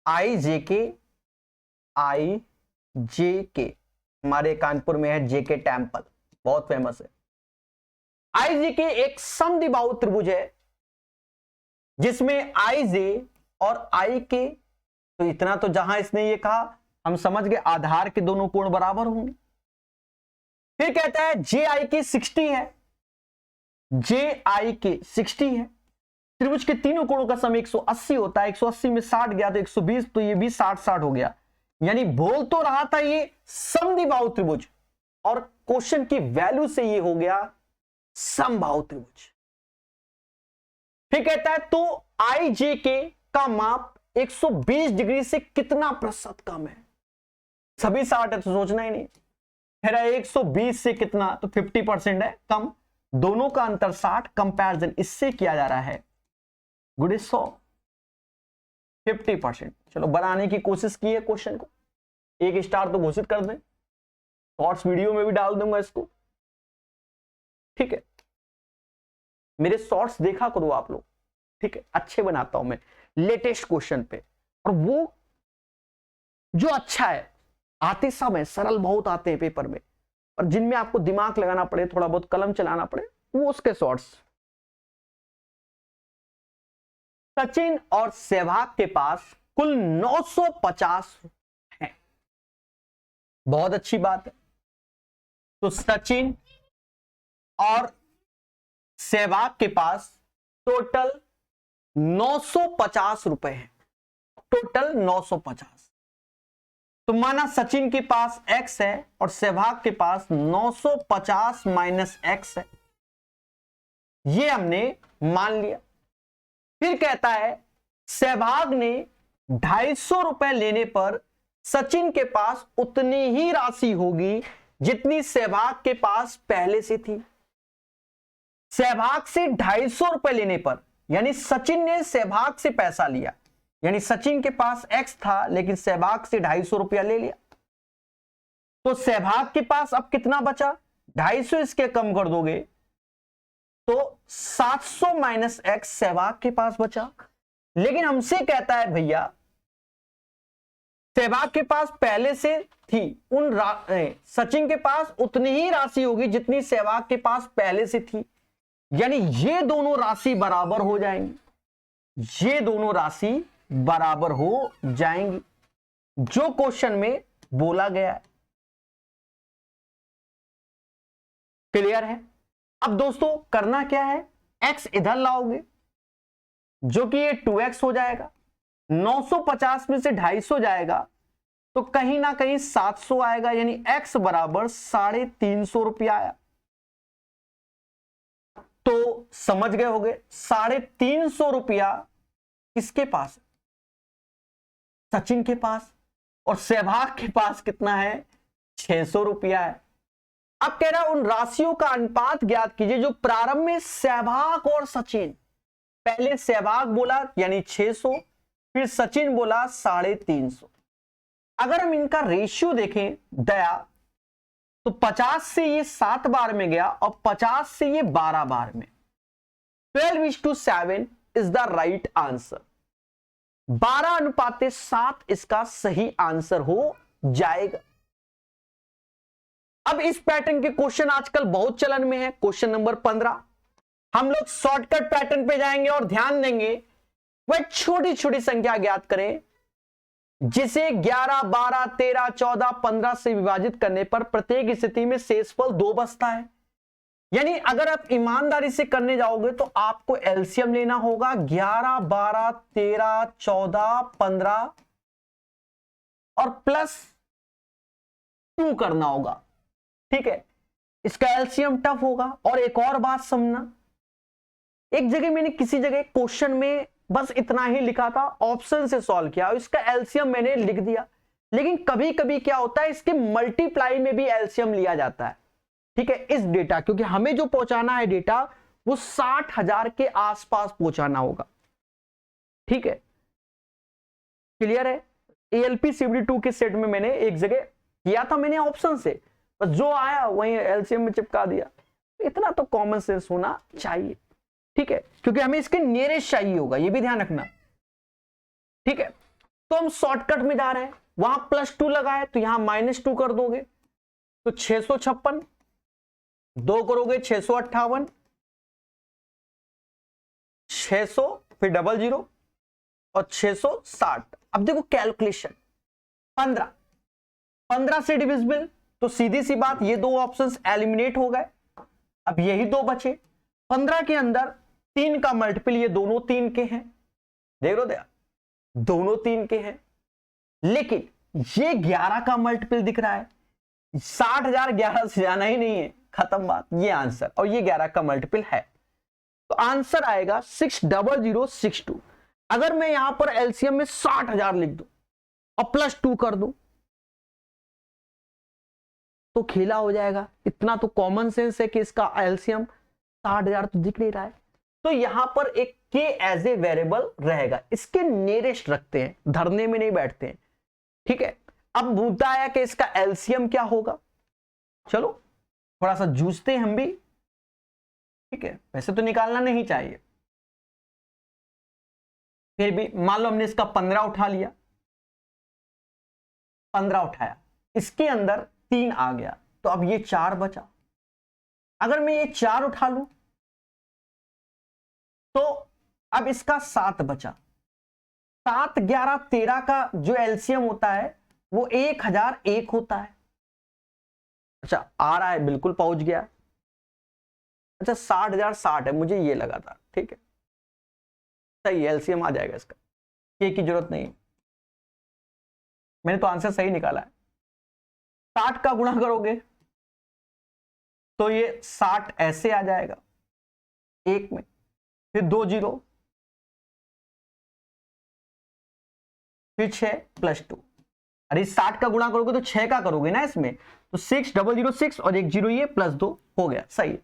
A: IJK हमारे कानपुर में है JK टेम्पल, बहुत फेमस है। IJK एक समद्विबाहु त्रिभुज है जिसमें IJ और IK, तो इतना तो जहां इसने ये कहा हम समझ गए, आधार के दोनों कोण बराबर होंगे। फिर कहता है JIK 60 है, JIK 60 है। त्रिभुज के तीनों कोणों का सम 180 होता है, 180 में 60 गया तो 120, तो ये भी 60-60 हो गया। यानी बोल तो रहा था ये समद्विबाहु त्रिभुज, और क्वेश्चन की वैल्यू से ये हो गया समबाहु त्रिभुज। फिर कहता है तो IJK का माप 120 डिग्री से कितना प्रतिशत कम है? सभी 60 है तो सोचना ही नहीं। फिर 120 से कितना, तो 50% है कम, दोनों का अंतर 60, कंपैरिजन इससे किया जा रहा है गुड 100, 50%। चलो बनाने की कोशिश की है क्वेश्चन को, 1 स्टार तो घोषित कर दें, शॉर्ट्स वीडियो में भी डाल दूंगा इसको। ठीक है, मेरे शॉर्ट्स देखा करो आप लोग, ठीक है, अच्छे बनाता हूं मैं लेटेस्ट क्वेश्चन पे, और वो जो अच्छा है, आते सब है, सरल बहुत आते हैं पेपर में, और जिनमें आपको दिमाग लगाना पड़े, थोड़ा बहुत कलम चलाना पड़े, वो उसके शॉर्ट्स। सचिन और सहवाग के पास कुल 950 है। बहुत अच्छी बात है। तो सचिन और सहवाग के पास टोटल 950 रुपए है, टोटल 950। तो माना सचिन के पास x है और सहवाग के पास 950 माइनस x है, ये हमने मान लिया। फिर कहता है सहवाग ने 250 रुपए लेने पर सचिन के पास उतनी ही राशि होगी जितनी सहवाग के पास पहले से थी। सहवाग से 250 रुपए लेने पर, यानी सचिन ने सहवाग से पैसा लिया, यानी सचिन के पास x था लेकिन सहवाग से 250 रुपया ले लिया, तो सहवाग के पास अब कितना बचा, 250 इसके कम कर दोगे तो 700 माइनस x सहवाग के पास बचा। लेकिन हमसे कहता है भैया सहवाग के पास पहले से थी, सचिन के पास उतनी ही राशि होगी जितनी सहवाग के पास पहले से थी, यानी ये दोनों राशि बराबर हो जाएंगी, ये दोनों राशि बराबर हो जाएंगी, जो क्वेश्चन में बोला गया है। क्लियर है? अब दोस्तों करना क्या है, x इधर लाओगे जो कि ये 2x हो जाएगा, 950 में से 250 जाएगा तो कहीं ना कहीं 700 आएगा, यानी x बराबर 350 रुपया आया। तो समझ गए होंगे 350 रुपया किसके पास, सचिन के पास, और सहवाग के पास कितना है, 600 रुपया है। अब कह रहा है उन राशियों का अनुपात ज्ञात कीजिए जो प्रारंभ में सहवाग और सचिन, पहले सहवाग बोला यानी 600, फिर सचिन बोला 350। अगर हम इनका रेशियो देखें दया, तो 50 से ये 7 बार में गया और 50 से ये 12 बार में, 12:7 इज द राइट आंसर। 12:7 इसका सही आंसर हो जाएगा। अब इस पैटर्न के क्वेश्चन आजकल बहुत चलन में है। क्वेश्चन नंबर 15 हम लोग शॉर्टकट पैटर्न पे जाएंगे और ध्यान देंगे वह छोटी छोटी संख्या ज्ञात करें जिसे 11, 12, 13, 14, 15 से विभाजित करने पर प्रत्येक स्थिति में शेषफल 2 बचता है। यानी अगर आप ईमानदारी से करने जाओगे तो आपको एलसीएम लेना होगा 11, 12, 13, 14, 15 और प्लस 2 करना होगा। ठीक है, इसका एलसीएम टफ होगा। और एक और बात समझना, एक जगह मैंने किसी जगह क्वेश्चन में बस इतना ही लिखा था, ऑप्शन से सॉल्व किया, इसका एलसीएम मैंने लिख दिया, लेकिन कभी कभी क्या होता है इसके मल्टीप्लाई में भी एलसीएम लिया जाता है। ठीक है, इस डेटा, क्योंकि हमें जो पहुंचाना है डेटा वो 60,000 के आसपास पहुंचाना होगा। ठीक है, क्लियर है? एएलपी सीबीडी 2 के सेट में मैंने एक जगह किया था मैंने ऑप्शन से, बस जो आया वही एलसीएम में चिपका दिया। इतना तो कॉमन सेंस होना चाहिए। ठीक है, क्योंकि हमें इसके नियरेस्ट चाहिए होगा, ये भी ध्यान रखना। ठीक है, तो हम शॉर्टकट में जा रहे हैं, वहां +2 लगाए तो यहां -2 कर दोगे तो 656, 2 करोगे 658, 600 फिर 00 और 660। अब देखो कैलकुलेशन, 15 से डिविजिबल, तो सीधी सी बात ये 2 ऑप्शंस एलिमिनेट हो गए, अब यही 2 बचे। 15 के अंदर 3 का मल्टीपल, ये दोनों 3 के हैं, देख लो दया, दोनों 3 के हैं, लेकिन ये 11 का मल्टीपल दिख रहा है। 60,000 11 से जाना ही नहीं है, खत्म बात, ये आंसर, और ये 11 का मल्टीपल है, तो आंसर आएगा 60062। अगर मैं यहां पर एलसीएम में 60,000 लिख दूं और +2 कर दूं तो खेला हो जाएगा। इतना तो कॉमन सेंस है कि इसका एलसीएम 60,000 तो दिख नहीं रहा है, तो यहां पर एक के एज ए वेरिएबल रहेगा, इसके नियरेस्ट रखते हैं, धरने में नहीं बैठते हैं। ठीक है, अब मुद्दा आया कि इसका एलसीएम क्या होगा। चलो थोड़ा सा जूझते हैं हम भी। ठीक है, वैसे तो निकालना नहीं चाहिए, फिर भी मान लो हमने इसका 15 उठा लिया, 15 उठाया, इसके अंदर 3 आ गया, तो अब ये 4 बचा। अगर मैं ये 4 उठा लूं तो अब इसका 7 बचा। 7, 11, 13 का जो एलसीएम होता है वो 1001 होता है। अच्छा आ रहा है, बिल्कुल पहुंच गया। अच्छा 60,060 है, मुझे ये लगा था, ठीक है सही, एलसीएम आ जाएगा इसका, के की जरूरत नहीं, मैंने तो आंसर सही निकाला है। 60 का गुणा करोगे तो ये 60 ऐसे आ जाएगा 1 में, फिर 2 0, फिर 6 + 2। अरे 60 का गुणा करोगे तो 6 का करोगे ना इसमें, तो 6006 और 1 0 ये +2 हो गया, सही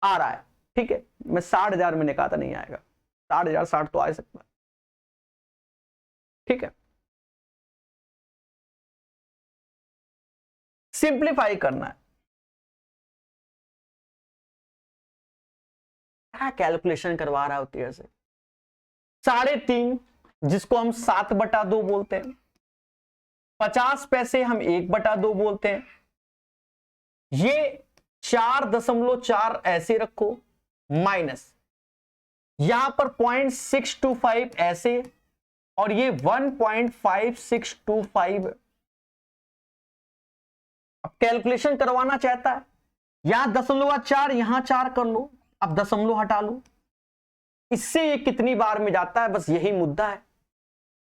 A: आ रहा है। ठीक है, मैं 60,000 मैंने कहा था नहीं आएगा, 60,000 60 तो आ सकता है। ठीक है, सिंप्लीफाई करना है, क्या कैलकुलेशन करवा रहा है होती से। 3.5 जिसको हम 7/2 बोलते हैं, 50 पैसे हम 1/2 बोलते हैं, ये 4.4 ऐसे रखो, माइनस यहां पर 0.625 ऐसे, और ये 1.5625। अब कैलकुलेशन करवाना चाहता है, यहां 0.4 यहां 4 कर लो, अब दशमलव हटा लो, इससे ये कितनी बार में जाता है, बस यही मुद्दा है।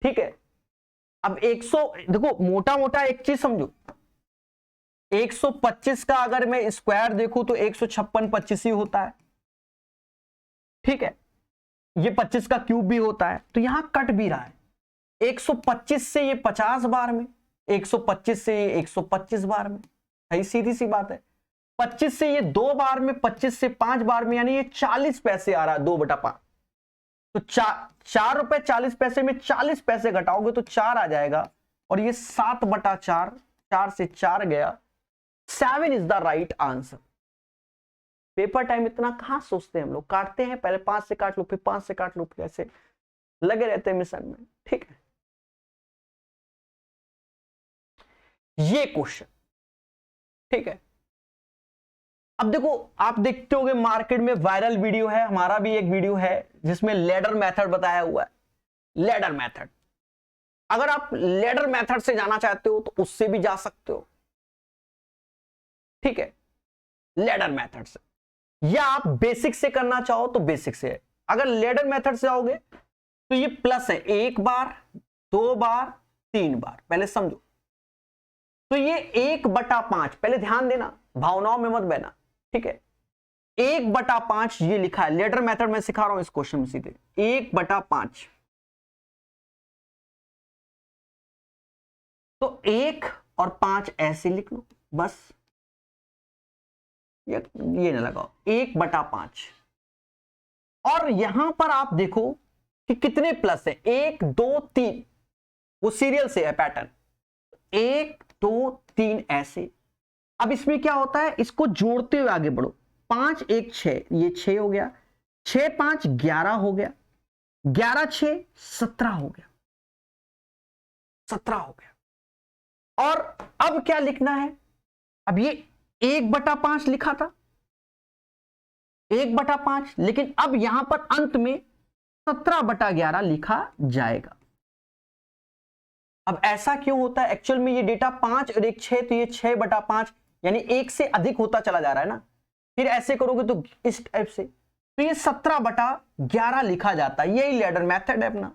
A: ठीक है, अब 100 देखो, मोटा मोटा एक चीज समझो, 125 का अगर मैं स्क्वायर देखूं तो 156 25 ही होता है। ठीक है, ये 25 का क्यूब भी होता है, तो यहां कट भी रहा है 125 से ये 50 बार में, 125 से ये 125 बार में, सही सीधी सी बात है। 25 से ये 2 बार में, 25 से 5 बार में, यानी ये 40 पैसे आ रहा है 2/5। तो 4 रुपए 40 पैसे में 40 पैसे घटाओगे तो 4 आ जाएगा, और ये 7/4, 4 से 4 गया, 7 is the right answer. Paper time इतना कहां सोचते हैं हम लोग, काटते हैं, पहले 5 से काट लो, फिर 5 से काट लो, फिर ऐसे लगे रहते हैं मिशन में। ठीक है, ये क्वेश्चन, ठीक है। अब देखो, आप देखते होंगे मार्केट में वायरल वीडियो है, हमारा भी एक वीडियो है जिसमें लैडर मेथड बताया हुआ है। लैडर मेथड, अगर आप लैडर मेथड से जाना चाहते हो तो उससे भी जा सकते हो। ठीक है, लैडर मेथड से, या आप बेसिक से करना चाहो तो बेसिक से है। अगर लैडर मेथड से आओगे तो ये प्लस है, 1 बार 2 बार 3 बार, पहले समझो। तो ये 1/5, पहले ध्यान देना, भावनाओं में मत बहना। ठीक है, 1/5 ये लिखा है, लेटर मेथड में सिखा रहा हूं इस क्वेश्चन में सीधे, 1/5। तो 1 और 5 ऐसे लिख लो, बस ये ना लगाओ, 1/5। और यहां पर आप देखो कि कितने प्लस है, 1 2 3, वो सीरियल से है पैटर्न, 1 2 3 ऐसे। अब इसमें क्या होता है, इसको जोड़ते हुए आगे बढ़ो, 5 1 6, ये 6 हो गया, 6 5 11 हो गया, 11 6 17 हो गया, 17 हो गया। और अब क्या लिखना है, अब ये 1/5 लिखा था, 1/5, लेकिन अब यहां पर अंत में 17/11 लिखा जाएगा। अब ऐसा क्यों होता है, एक्चुअल में ये डेटा 5 और 1 6, तो ये 6/5, यानी 1 से अधिक होता चला जा रहा है ना। फिर ऐसे करोगे तो इस टाइप से, तो ये 17/11 लिखा जाता है। यही लैडर मेथड है अपना,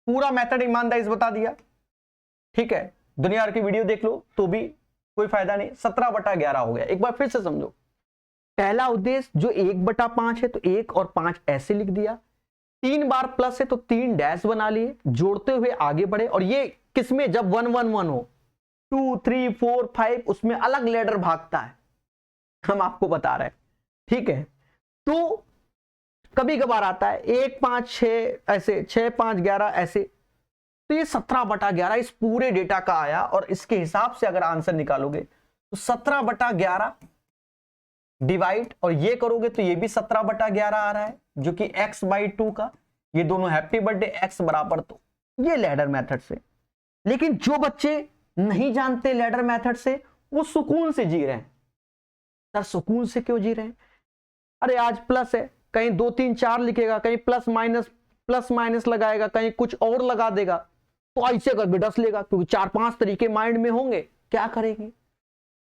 A: पूरा मेथड ईमानदारी से बता दिया। ठीक है, दुनिया भर की वीडियो देख लो तो भी कोई फायदा नहीं, 17/11 हो गया। एक बार फिर से समझो, पहला उद्देश्य जो 1/5 है तो 1 और 5 ऐसे लिख दिया, 3 बार प्लस है तो 3 डैश बना लिए, जोड़ते हुए आगे बढ़े। और ये किसमें, जब 1 1 1 हो, 2 3 4 5, उसमें अलग लेडर भागता है, हम आपको बता रहे हैं। ठीक है, तो कभी कभार आता है 1 5 6 ऐसे, 6 5 11 ऐसे, तो ये 17/11 इस पूरे डेटा का आया। और इसके हिसाब से अगर आंसर निकालोगे तो 17/11 डिवाइड, और ये करोगे तो ये भी 17/11 आ रहा है, जो कि x/2 का ये दोनों हैप्पी बर्थडे एक्स बराबर, तो ये लैडर मेथड से। लेकिन जो बच्चे नहीं जानते लैडर मेथड से, वो सुकून से जी रहे हैं। सर सुकून से क्यों जी रहे हैं? अरे आज प्लस है, कहीं 2 3 4 लिखेगा, कहीं प्लस माइनस लगाएगा, कहीं कुछ और लगा देगा, तो ऐसे करके डस लेगा, क्योंकि 4-5 तरीके माइंड में होंगे, क्या करेंगे?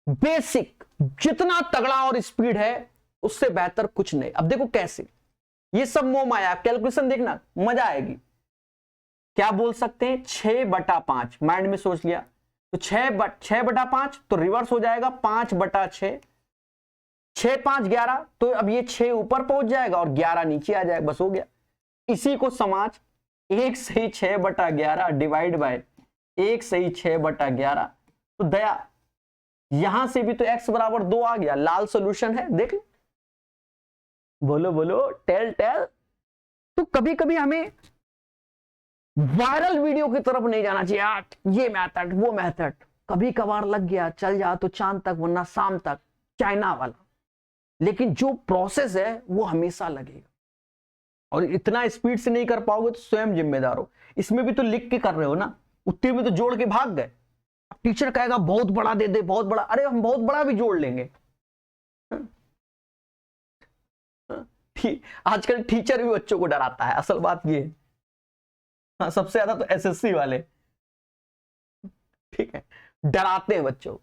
A: बेसिक जितना तगड़ा और स्पीड है उससे बेहतर कुछ नहीं। अब देखो कैसे, ये सब मोह माया, कैलकुलेशन देखना मजा आएगी। क्या बोल सकते हैं? 6/5 माइंड में सोच लिया, तो 6/5 तो रिवर्स हो जाएगा 5/6, 6×5 11, तो अब ये 6 ऊपर पहुंच जाएगा और 11 नीचे आ जाएगा, बस हो गया। इसी को समाज 1 सही 6/11 डिवाइड बाय 1 सही 6/11, तो दया यहां से भी तो x बराबर 2 आ गया। लाल सोल्यूशन है, देख लो। बोलो बोलो, टेल। तो कभी कभी हमें वायरल वीडियो की तरफ नहीं जाना चाहिए, यार ये मेथड वो मेथड, कभी कभार लग गया चल जा तो चांद तक वरना शाम तक, चाइना वाला। लेकिन जो प्रोसेस है वो हमेशा लगेगा, और इतना स्पीड से नहीं कर पाओगे तो स्वयं जिम्मेदार हो। इसमें भी तो लिख के कर रहे हो ना, उतने में तो जोड़ के भाग गए। टीचर कहेगा बहुत बड़ा दे दे, बहुत बड़ा, अरे हम बहुत बड़ा भी जोड़ लेंगे। आजकल टीचर भी बच्चों को डराता है, असल बात ये है। हाँ, सबसे ज्यादा तो एसएससी वाले, ठीक है, डराते हैं बच्चों को।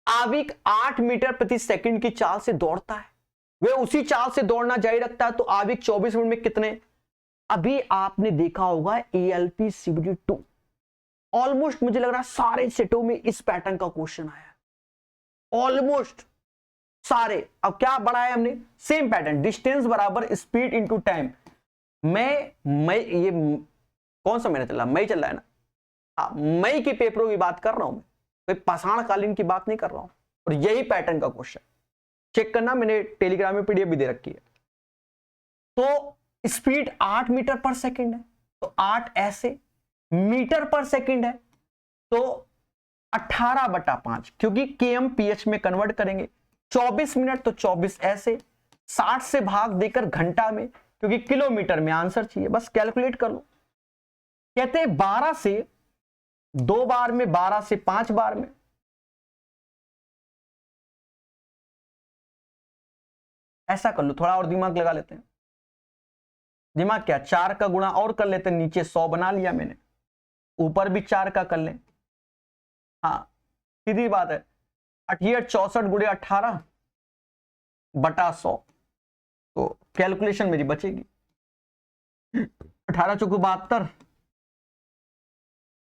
A: आविक 8 मीटर प्रति सेकंड की चाल से दौड़ता है, वे उसी चाल से दौड़ना जारी रखता है, तो आविक 24 मिनट में कितने? अभी आपने देखा होगा ALP CBT 2, ऑलमोस्ट मुझे लग रहा है सारे सेटों में इस पैटर्न का क्वेश्चन आया, ऑलमोस्ट सारे। अब क्या बढ़ाया हमने? सेम पैटर्न, डिस्टेंस बराबर स्पीड इनटू टाइम। मैं ये कौन सा महीना चल रहा? मई चल रहा है ना? हाँ, मई के पेपरों की बात कर रहा हूं मैं, कोई पाषाण कालीन की बात नहीं कर रहा हूं। और यही पैटर्न का क्वेश्चन चेक करना, मैंने टेलीग्राम में PDF भी दे रखी है। तो स्पीड 8 मीटर पर सेकंड है, तो 8 ऐसे, मीटर पर सेकंड है तो 18/5, क्योंकि km/ph में कन्वर्ट करेंगे। 24 मिनट तो 24 ऐसे, 60 से भाग देकर घंटा में, क्योंकि किलोमीटर में आंसर चाहिए, बस कैलकुलेट कर लो। कहते हैं 12 से 2 बार में, 12 से 5 बार में। ऐसा कर लो, थोड़ा और दिमाग लगा लेते हैं। दिमाग क्या, 4 का गुणा और कर लेते हैं, नीचे 100 बना लिया मैंने, ऊपर भी 4 का कर लें। हाँ सीधी बात है, 64 गुणे 18/100, तो कैलकुलेशन मेरी बचेगी 18 चौको 72,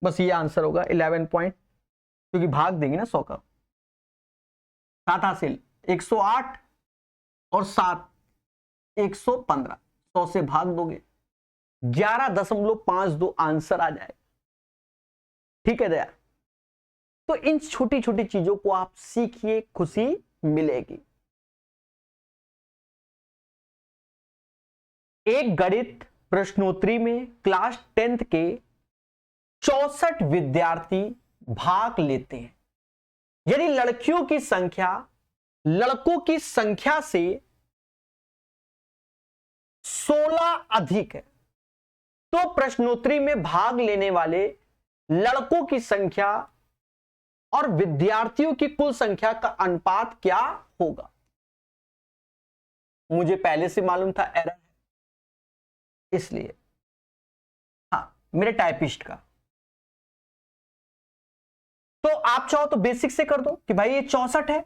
A: बस ये आंसर होगा 11 पॉइंट, क्योंकि भाग देंगे ना 100 का। 7 हासिल 108 और 7 115, 100 से भाग दोगे 11.52 आंसर आ जाएगा। ठीक है दया? तो इन छोटी छोटी चीजों को आप सीखिए, खुशी मिलेगी। एक गणित प्रश्नोत्तरी में क्लास 10th के 64 विद्यार्थी भाग लेते हैं। यदि लड़कियों की संख्या लड़कों की संख्या से 16 अधिक है, तो प्रश्नोत्तरी में भाग लेने वाले लड़कों की संख्या और विद्यार्थियों की कुल संख्या का अनुपात क्या होगा? मुझे पहले से मालूम था एरर है, इसलिए हाँ, मेरे टाइपिस्ट का। तो आप चाहो तो बेसिक से कर दो कि भाई ये 64 है,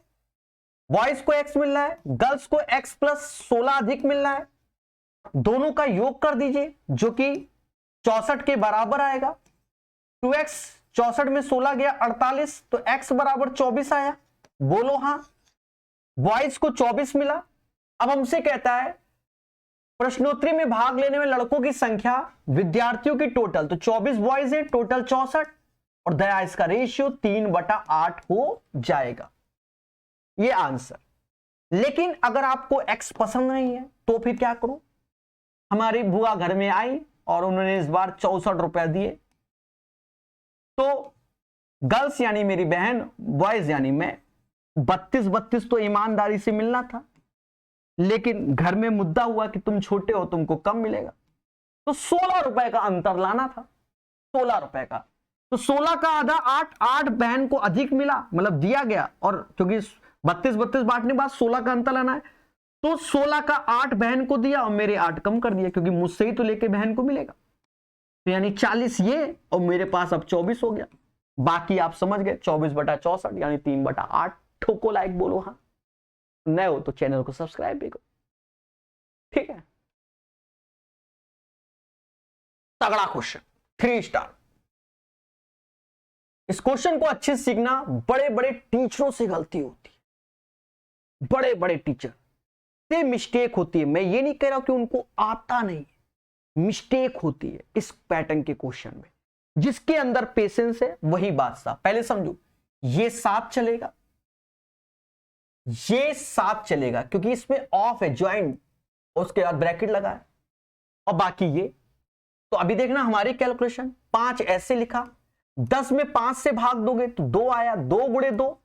A: बॉयज को x मिल रहा है, गर्ल्स को x + 16 अधिक मिल रहा है, दोनों का योग कर दीजिए जो कि 64 के बराबर आएगा। 2x, 64 में 16 गया 48, तो x बराबर 24 आया। बोलो हाँ। बॉयज को 24 मिला। अब हमसे कहता है प्रश्नोत्तरी में भाग लेने में लड़कों की संख्या, विद्यार्थियों की टोटल, तो 24 बॉयज है, टोटल 64, और दया इसका रेशियो 3/8 हो जाएगा। ये आंसर। लेकिन अगर आपको x पसंद नहीं है तो फिर क्या करो? हमारी बुआ घर में आई और उन्होंने इस बार 64 रुपए दिए, तो गर्ल्स यानी मेरी बहन, बॉयज यानी मैं, 32 तो ईमानदारी से मिलना था। लेकिन घर में मुद्दा हुआ कि तुम छोटे हो, तुमको कम मिलेगा, तो 16 रुपए का अंतर लाना था, 16 रुपए का। तो 16 का आधा 8, 8 बहन को अधिक मिला, मतलब दिया गया, और क्योंकि 32 बांटने के बाद 16 का अंतर लाना है, तो 16 का 8 बहन को दिया और मेरे 8 कम कर दिया, क्योंकि मुझसे ही तो लेके बहन को मिलेगा। तो यानी 40 ये, और मेरे पास अब 24 हो गया। बाकी आप समझ गए, 24/64 यानी 3/8। ठोको लाइक, बोलो हाँ। नए हो तो चैनल को सब्सक्राइब भी करो, ठीक है। तगड़ा क्वेश्चन, 3 स्टार। इस क्वेश्चन को अच्छे से सीखना। बड़े बड़े टीचरों से गलती होती है, बड़े बड़े टीचर से मिस्टेक होती है। मैं ये नहीं कह रहा कि उनको आता नहीं, मिस्टेक होती है इस पैटर्न के क्वेश्चन में। जिसके अंदर पेशेंस है वही बादशाह। पहले समझो, ये 7 चलेगा, ये 7 चलेगा, क्योंकि इसमें ऑफ है, ज्वाइंट, उसके बाद ब्रैकेट लगा है, और बाकी ये। तो अभी देखना हमारी कैलकुलेशन, 5 ऐसे लिखा, 10 में 5 से भाग दोगे तो 2 आया, 2 गुणे 2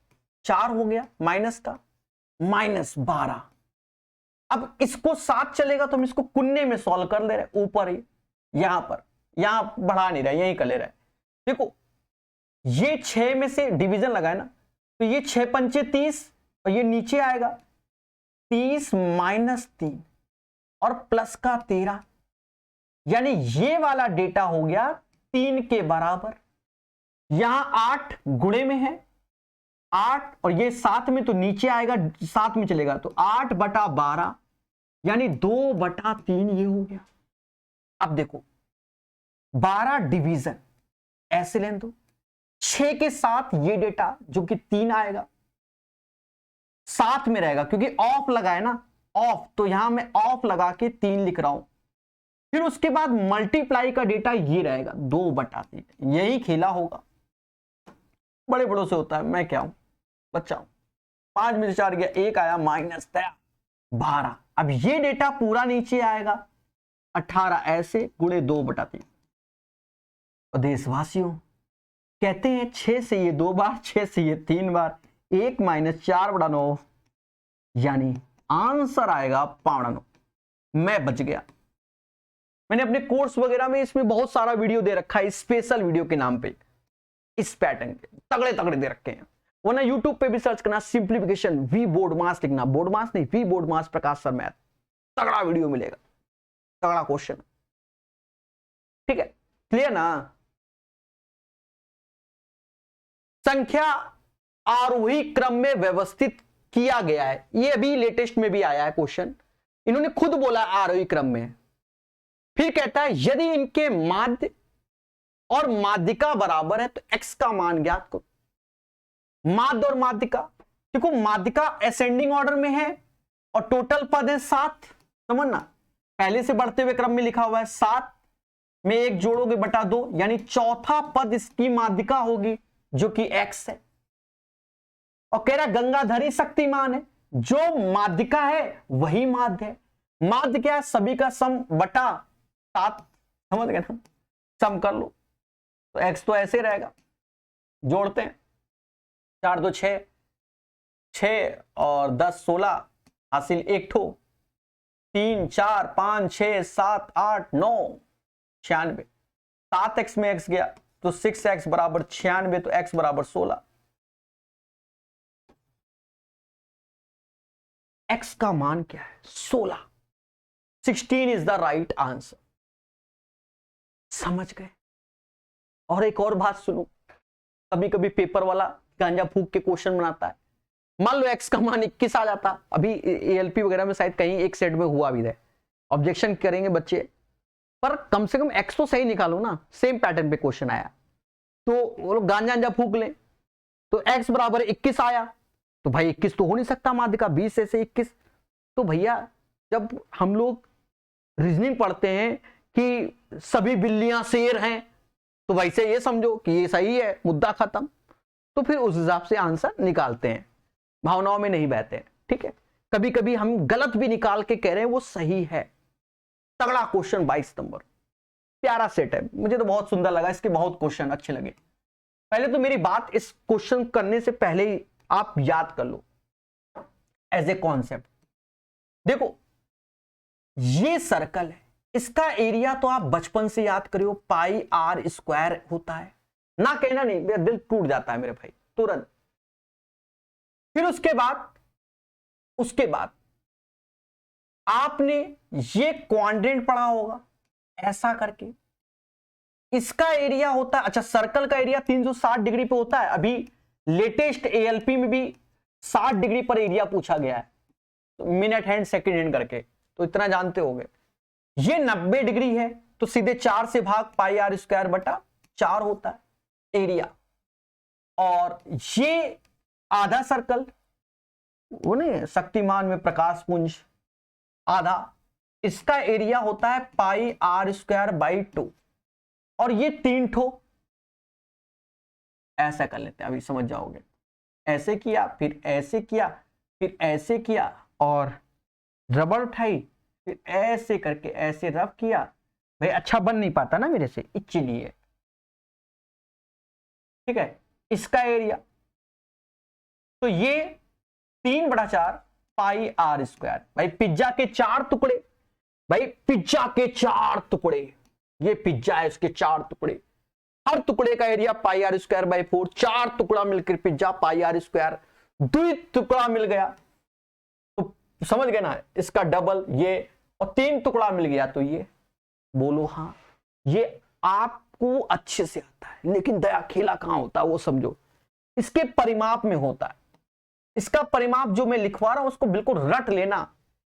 A: 4 हो गया, माइनस का -12। अब इसको 7 चलेगा तो हम इसको कुन्ने में सॉल्व कर ले रहे, ऊपर ही, यहां पर, यहां बढ़ा नहीं रहे, यहीं कर ले रहे। देखो ये 6 में से डिवीजन लगा है ना, तो ये 6 पंचे 30, और ये नीचे आएगा 30 - 3 और प्लस का 13, यानी ये वाला डेटा हो गया 3 के बराबर। यहां 8 गुणे में है, 8, और ये 7 में, तो नीचे आएगा 7 में चलेगा, तो 8/12 यानी 2/3 ये हो गया। अब देखो 12 डिवीजन ऐसे लें तो 6 के साथ ये डेटा जो कि 3 आएगा, 7 में रहेगा, क्योंकि ऑफ लगा है ना, ऑफ, तो यहां मैं ऑफ लगा के 3 लिख रहा हूं। फिर उसके बाद मल्टीप्लाई का डेटा ये रहेगा 2/3। यही खेला होगा, बड़े बड़ों से होता है, मैं क्या हूं, बच्चा हूं। 5 में से 4 गया, 1 आया, -12। अब ये डेटा पूरा नीचे आएगा 18 ऐसे गुणे 2/3। और देशवासियों कहते हैं 6 से ये 2 बार, 6 से ये 3 बार, 1 - 4/9, यानी आंसर आएगा 5/9। मैं बच गया। मैंने अपने कोर्स वगैरह में इसमें बहुत सारा वीडियो दे रखा है, स्पेशल वीडियो के नाम पे, इस पैटर्न के तगड़े तगड़े दे रखे हैं। वरना यूट्यूब पे भी सर्च करना, सिंप्लीफिकेशन वी बोर्ड मास लिखना, बोर्ड मास नहीं, we board mass Prakash sir math, तगड़ा वीडियो मिलेगा, तगड़ा क्वेश्चन, ठीक है, क्लियर ना। संख्या आरोही क्रम में व्यवस्थित किया गया है, ये अभी लेटेस्ट में भी आया है क्वेश्चन, इन्होंने खुद बोला आरोही क्रम में। फिर कहता है यदि इनके माध्य और माध्यिका बराबर है तो x का मान ज्ञात करो। माध्य और माध्यिका, देखो माध्यिका असेंडिंग ऑर्डर में है और टोटल पद है 7, समझना, पहले से बढ़ते हुए क्रम में लिखा हुआ है, 7 में 1 जोड़ोगे बटा 2, यानी चौथा पद इसकी माध्यिका होगी जो कि x है। और कह रहा गंगाधरी शक्तिमान है, जो माध्यिका है वही माध्य है। माध्य क्या है, सभी का सम बटा 7, समझ गए ना, सम कर लो, तो x तो ऐसे रहेगा, जोड़ते हैं, 4 2 6, 6 और 10 16, हासिल 1 ठो, 3 4 5 6 7 8 9 96, 7x में x गया तो 6x बराबर 96, तो x बराबर 16। x का मान क्या है, 16, 16 इज द राइट आंसर, समझ गए। और एक और बात सुनो, कभी कभी पेपर वाला गांजा फूक के क्वेश्चन बनाता है, मान लो x का मान 21 आ जाता, अभी ALP वगैरह में शायद कहीं एक सेट में हुआ भी है, ऑब्जेक्शन करेंगे बच्चे, पर कम से कम x तो सही निकालो ना, सेम पैटर्न पे क्वेश्चन आया, तो वो लोग गांजा फूक लें, तो x बराबर 21 आया, तो भाई 21 तो हो नहीं सकता माध्य का, 20 से 21, तो भैया जब हम लोग रीजनिंग पढ़ते हैं कि सभी बिल्लियां शेर हैं, तो वैसे ये समझो कि ये सही है, मुद्दा खत्म, तो फिर उस हिसाब से आंसर निकालते हैं, भावनाओं में नहीं बहते हैं, ठीक है। कभी कभी हम गलत भी निकाल के कह रहे हैं वो सही है। तगड़ा क्वेश्चन 22 नंबर, प्यारा सेट है, मुझे तो बहुत सुंदर लगा, इसके बहुत क्वेश्चन अच्छे लगे। पहले तो मेरी बात इस क्वेश्चन करने से पहले ही आप याद कर लो एज ए कॉन्सेप्ट, देखो ये सर्कल है, इसका एरिया तो आप बचपन से याद करियो, पाई आर स्क्वायर होता है ना, कहना नहीं, मेरा दिल टूट जाता है मेरे भाई तुरंत। फिर उसके बाद आपने ये क्वाड्रेंट पढ़ा होगा ऐसा करके, इसका एरिया होता है, अच्छा सर्कल का एरिया 360 डिग्री पे होता है, अभी लेटेस्ट एएलपी में भी 60 डिग्री पर एरिया पूछा गया है, तो मिनट हैंड सेकंड हैंड करके, तो इतना जानते होंगे। ये 90 डिग्री है तो सीधे 4 से भाग, पाई आर स्क्वायर बटा 4 होता है एरिया। और ये आधा सर्कल, वो नहीं शक्तिमान में प्रकाश पुंज आधा, इसका एरिया होता है पाई आर स्क्वायर बाई 2, और ये 3 ठो, ऐसा कर लेते हैं, अभी समझ जाओगे। ऐसे किया, फिर ऐसे किया, फिर ऐसे किया, और रबड़ उठाई, फिर ऐसे करके ऐसे रब किया। भाई अच्छा बन नहीं पाता ना मेरे से, इसलिए ठीक है। इसका एरिया तो ये 3/4 पाई आर स्क्वायर। भाई पिज्जा के 4 टुकड़े, भाई पिज्जा के 4 टुकड़े, ये पिज्जा है, इसके 4 टुकड़े, हर टुकड़े का area pi r square by 4, 4 टुकड़ा मिलकर पिज्जा पाई आर स्क्वायर, 2 टुकड़ा मिल गया तो समझ गए ना, इसका डबल ये, और 3 टुकड़ा मिल गया तो ये। बोलो हाँ, ये आपको अच्छे से आता है, लेकिन दया खेला कहां होता है वो समझो, इसके परिमाप में होता है। इसका परिमाप जो मैं लिखवा रहा हूं उसको बिल्कुल रट लेना,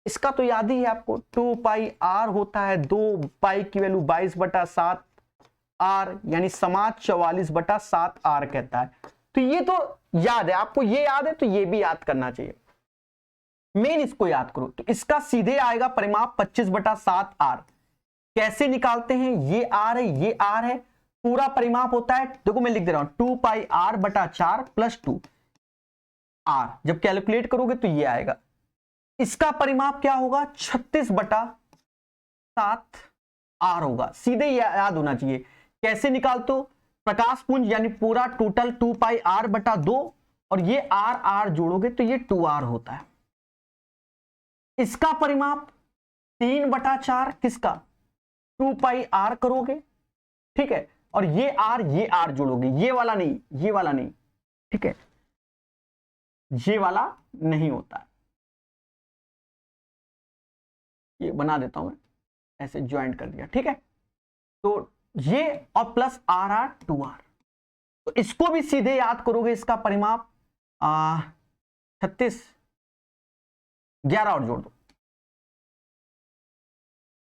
A: इसका तो याद ही है आपको, 2 पाई आर होता है, 2 पाई की वैल्यू 22/7 आर, यानी समाज 44/7 आर कहता है। तो ये तो याद है आपको, ये याद है तो ये भी याद करना चाहिए, मेन इसको याद करो। तो इसका सीधे आएगा परिमाप 25/7 आर। कैसे निकालते हैं, ये आर है, ये आर है, पूरा परिमाप होता है, देखो मैं लिख दे रहा हूं 2 पाई आर बटा 4 प्लस 2 आर, जब कैलकुलेट करोगे तो ये आएगा। इसका परिमाप क्या होगा, 36/7 आर होगा, सीधे याद होना चाहिए। कैसे निकालते हो, प्रकाश पुंज यानी पूरा टोटल 2 पाई आर बटा 2, और ये आर आर जोड़ोगे तो ये 2r होता है। इसका परिमाप 3/4 किसका, 2 पाई आर करोगे, ठीक है, और ये आर जोड़ोगे, ये वाला नहीं, ये वाला नहीं, ठीक है, ये वाला नहीं होता है, ये बना देता हूं मैं, ऐसे ज्वाइंट कर दिया, ठीक है। तो ये और प्लस आर 2r, तो इसको भी सीधे याद करोगे, इसका परिमाप 36, 11 और जोड़ दो,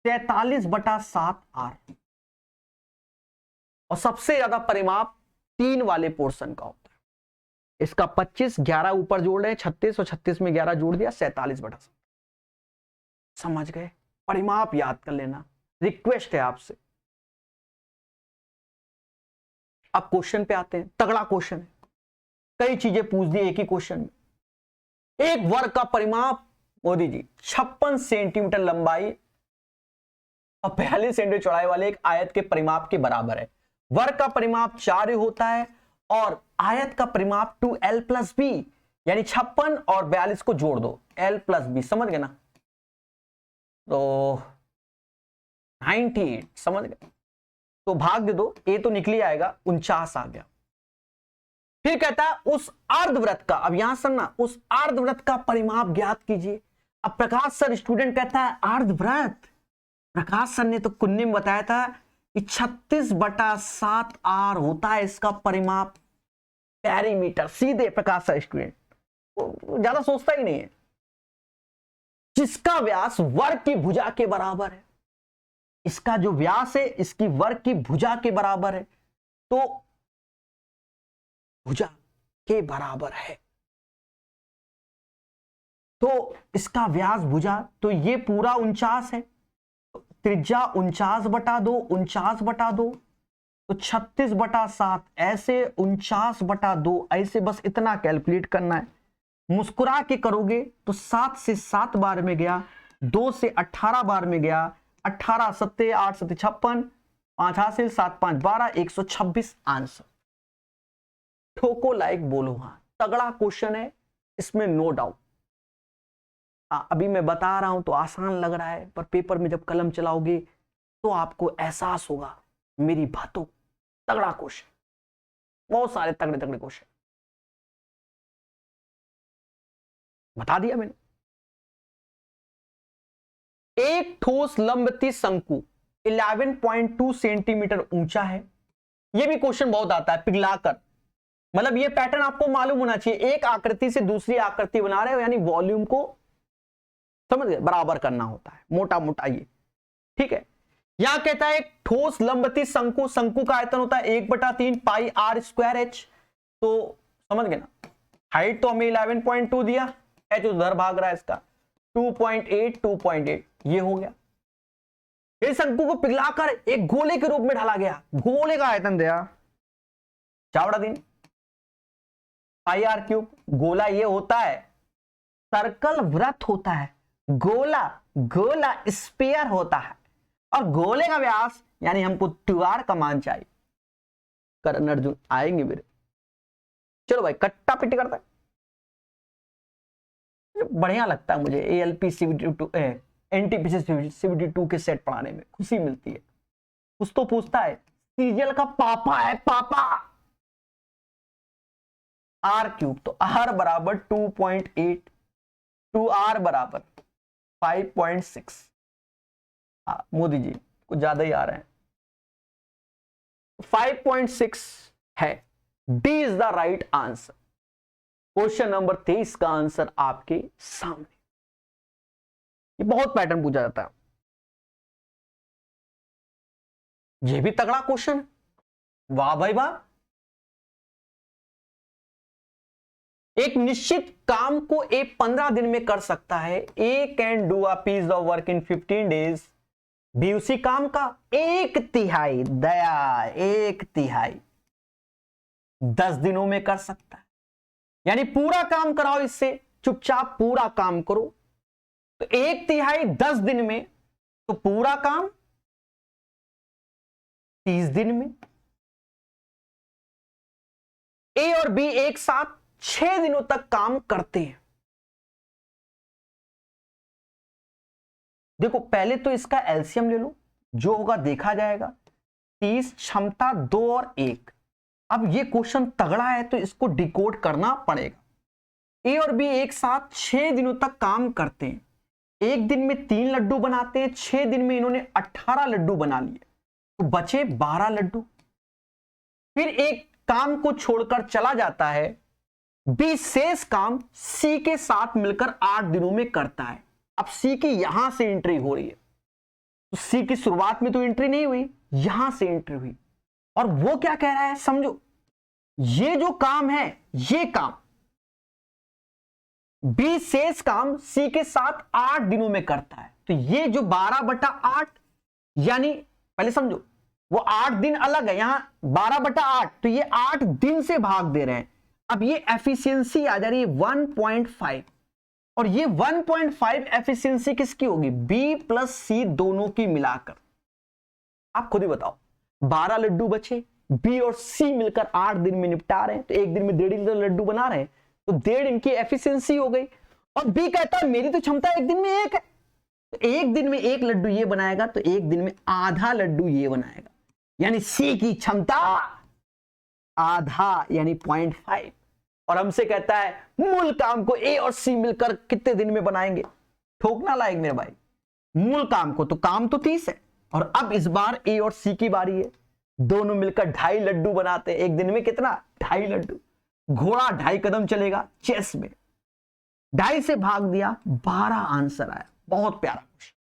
A: 43/7 आर। और सबसे ज्यादा परिमाप 3 वाले पोर्शन का होता है, इसका 25, 11 ऊपर जोड़ रहे हैं 36, और 36 में 11 जोड़ दिया 47/7। समझ गए, परिमाप याद कर लेना, रिक्वेस्ट है आपसे। अब क्वेश्चन पे आते हैं, तगड़ा क्वेश्चन है, कई चीजें पूछ दी एक ही क्वेश्चन में। एक वर्ग का परिमाप मोदी जी 56 सेंटीमीटर लंबाई और 42 सेंटीमीटर चौड़ाई वाले एक आयत के परिमाप के बराबर है। वर्ग का परिमाप 4 होता है और आयत का परिमाप 2l + b, यानी 56 और 42 को जोड़ दो, l + b, समझ गए ना, तो 98, समझ गए, तो भाग दे दो, ए तो निकली आएगा, 49 आ गया। फिर कहता है उस अर्धवृत्त का, अब यहां सुनना, उस अर्धवृत्त का परिमाप ज्ञात कीजिए। अब प्रकाश सर, स्टूडेंट कहता है अर्धवृत्त, प्रकाश सर ने तो कुन्नी में बताया था कि 36/7 आर होता है इसका परिमाप, पेरीमीटर, सीधे प्रकाश सर, स्टूडेंट ज्यादा सोचता ही नहीं है। जिसका व्यास वर्ग की भुजा के बराबर है, इसका जो व्यास है इसकी वर्ग की भुजा के बराबर है, तो भुजा के बराबर है, तो इसका व्यास भुजा, तो ये पूरा 49 है, त्रिज्या 49/2, 49/2, तो 36/7, ऐसे 49/2, ऐसे बस इतना कैलकुलेट करना है। मुस्कुरा के करोगे तो 7 से 7 बार में गया, 2 से 18 बार में गया, 18 7 8 7 56, 5 हासिल, 7 5 12, 126 आंसर। ठोको लाइक, बोलो हाँ, तगड़ा क्वेश्चन है, इसमें नो डाउट। अभी मैं बता रहा हूं तो आसान लग रहा है, पर पेपर में जब कलम चलाओगे तो आपको एहसास होगा मेरी बातों। तगड़ा क्वेश्चन, बहुत सारे तगड़े तगड़े क्वेश्चन बता दिया मैंने। एक ठोस लंबती शंकु 11.2 सेंटीमीटर ऊंचा है। यह भी क्वेश्चन बहुत आता है, पिघलाकर, मतलब ये पैटर्न आपको मालूम होना चाहिए। एक आकृति से दूसरी आकृति बना रहे हो, यानी वॉल्यूम को समझ गए, बराबर करना होता है, मोटा मोटा ये, ठीक है। यहां कहता है एक ठोस लंबती शंकु, शंकु का आयतन होता है 1/3 पाई आर स्क्वायर एच। तो समझ गए ना, हाइट तो हमें 11.2 दिया, एच उधर भाग रहा है इसका 2.8 2.8, ये हो गया। इस शंकु को पिघलाकर एक गोले के रूप में ढाला गया। गोले का आयतन दिया चावड़ा दिन पाई आर क्यूब। गोला ये होता है, सर्कल वृत्त होता है, गोला गोला स्फीयर होता है, और गोले का व्यास यानी हमको 2r का मान चाहिए। करण अर्जुन आएंगे मेरे। चलो भाई कट्टा पिट्टी करता है, बढ़िया लगता है मुझे एएलपी CVT2 एनटीपीसी CVT2 के सेट पढ़ाने में खुशी मिलती है। कुछ तो पूछता है सीजीएल का पापा है, पापा आर क्यूब, तो आर बराबर 2.8, 2r बराबर 5.6। मोदी जी कुछ ज्यादा ही आ रहे हैं, 5.6 है। D is the right answer. Question number 23 का आंसर आपके सामने। ये बहुत पैटर्न पूछा जाता है, ये भी तगड़ा क्वेश्चन, वाह भाई वाह। एक निश्चित काम को ए 15 दिन में कर सकता है। A can do a piece of work in 15 days. भी उसी काम का 1/3, दया 1/3 10 दिनों में कर सकता है। यानी पूरा काम कराओ इससे, चुपचाप पूरा काम करो, तो 1/3 10 दिन में, तो पूरा काम 30 दिन में। ए और बी एक साथ 6 दिनों तक काम करते हैं। देखो पहले तो इसका एलसीएम ले लो, जो होगा देखा जाएगा। 30 क्षमता 2 और 1। अब ये क्वेश्चन तगड़ा है तो इसको डिकोड करना पड़ेगा। ए और बी एक साथ 6 दिनों तक काम करते हैं। एक दिन में 3 लड्डू बनाते हैं, 6 दिन में इन्होंने 18 लड्डू बना लिए, तो बचे 12 लड्डू। फिर एक काम को छोड़कर चला जाता है, बी शेष काम सी के साथ मिलकर 8 दिनों में करता है। अब सी की यहां से एंट्री हो रही है, तो सी की शुरुआत में तो एंट्री नहीं हुई, यहां से एंट्री हुई। और वो क्या कह रहा है समझो, ये जो काम है, ये काम बी शेष काम सी के साथ 8 दिनों में करता है। तो ये जो 12/8, यानी पहले समझो वो 8 दिन अलग है, यहां 12/8, तो ये 8 दिन से भाग दे रहे हैं। अब ये एफिशिएंसी आ जा रही है 1.5, और ये 1.5 एफिशिएंसी किसकी होगी, बी प्लस सी दोनों की मिलाकर। आप खुद ही बताओ, 12 लड्डू बचे, बी और सी मिलकर 8 दिन में निपटा रहे हैं, तो एक दिन में 1.5 लड्डू बना रहे हैं, तो 1.5 इनकी एफिशिएंसी हो गई। और बी कहता है मेरी तो क्षमता एक दिन में 1 है, तो एक दिन में 1 लड्डू ये बनाएगा, तो एक दिन में आधा लड्डू ये बनाएगा, यानी सी की क्षमता आधा, यानी 0.5। और हमसे कहता है मूल काम को ए और सी मिलकर कितने दिन में बनाएंगे। ठोकना लायक मेरे भाई, मूल काम को, तो काम तो 30 है, और अब इस बार ए और सी की बारी है, दोनों मिलकर 2.5 लड्डू बनाते हैं। एक दिन में कितना, 2.5 लड्डू। घोड़ा 2.5 कदम चलेगा चेस में, 2.5 से भाग दिया, 12 आंसर आया। बहुत प्यारा क्वेश्चन,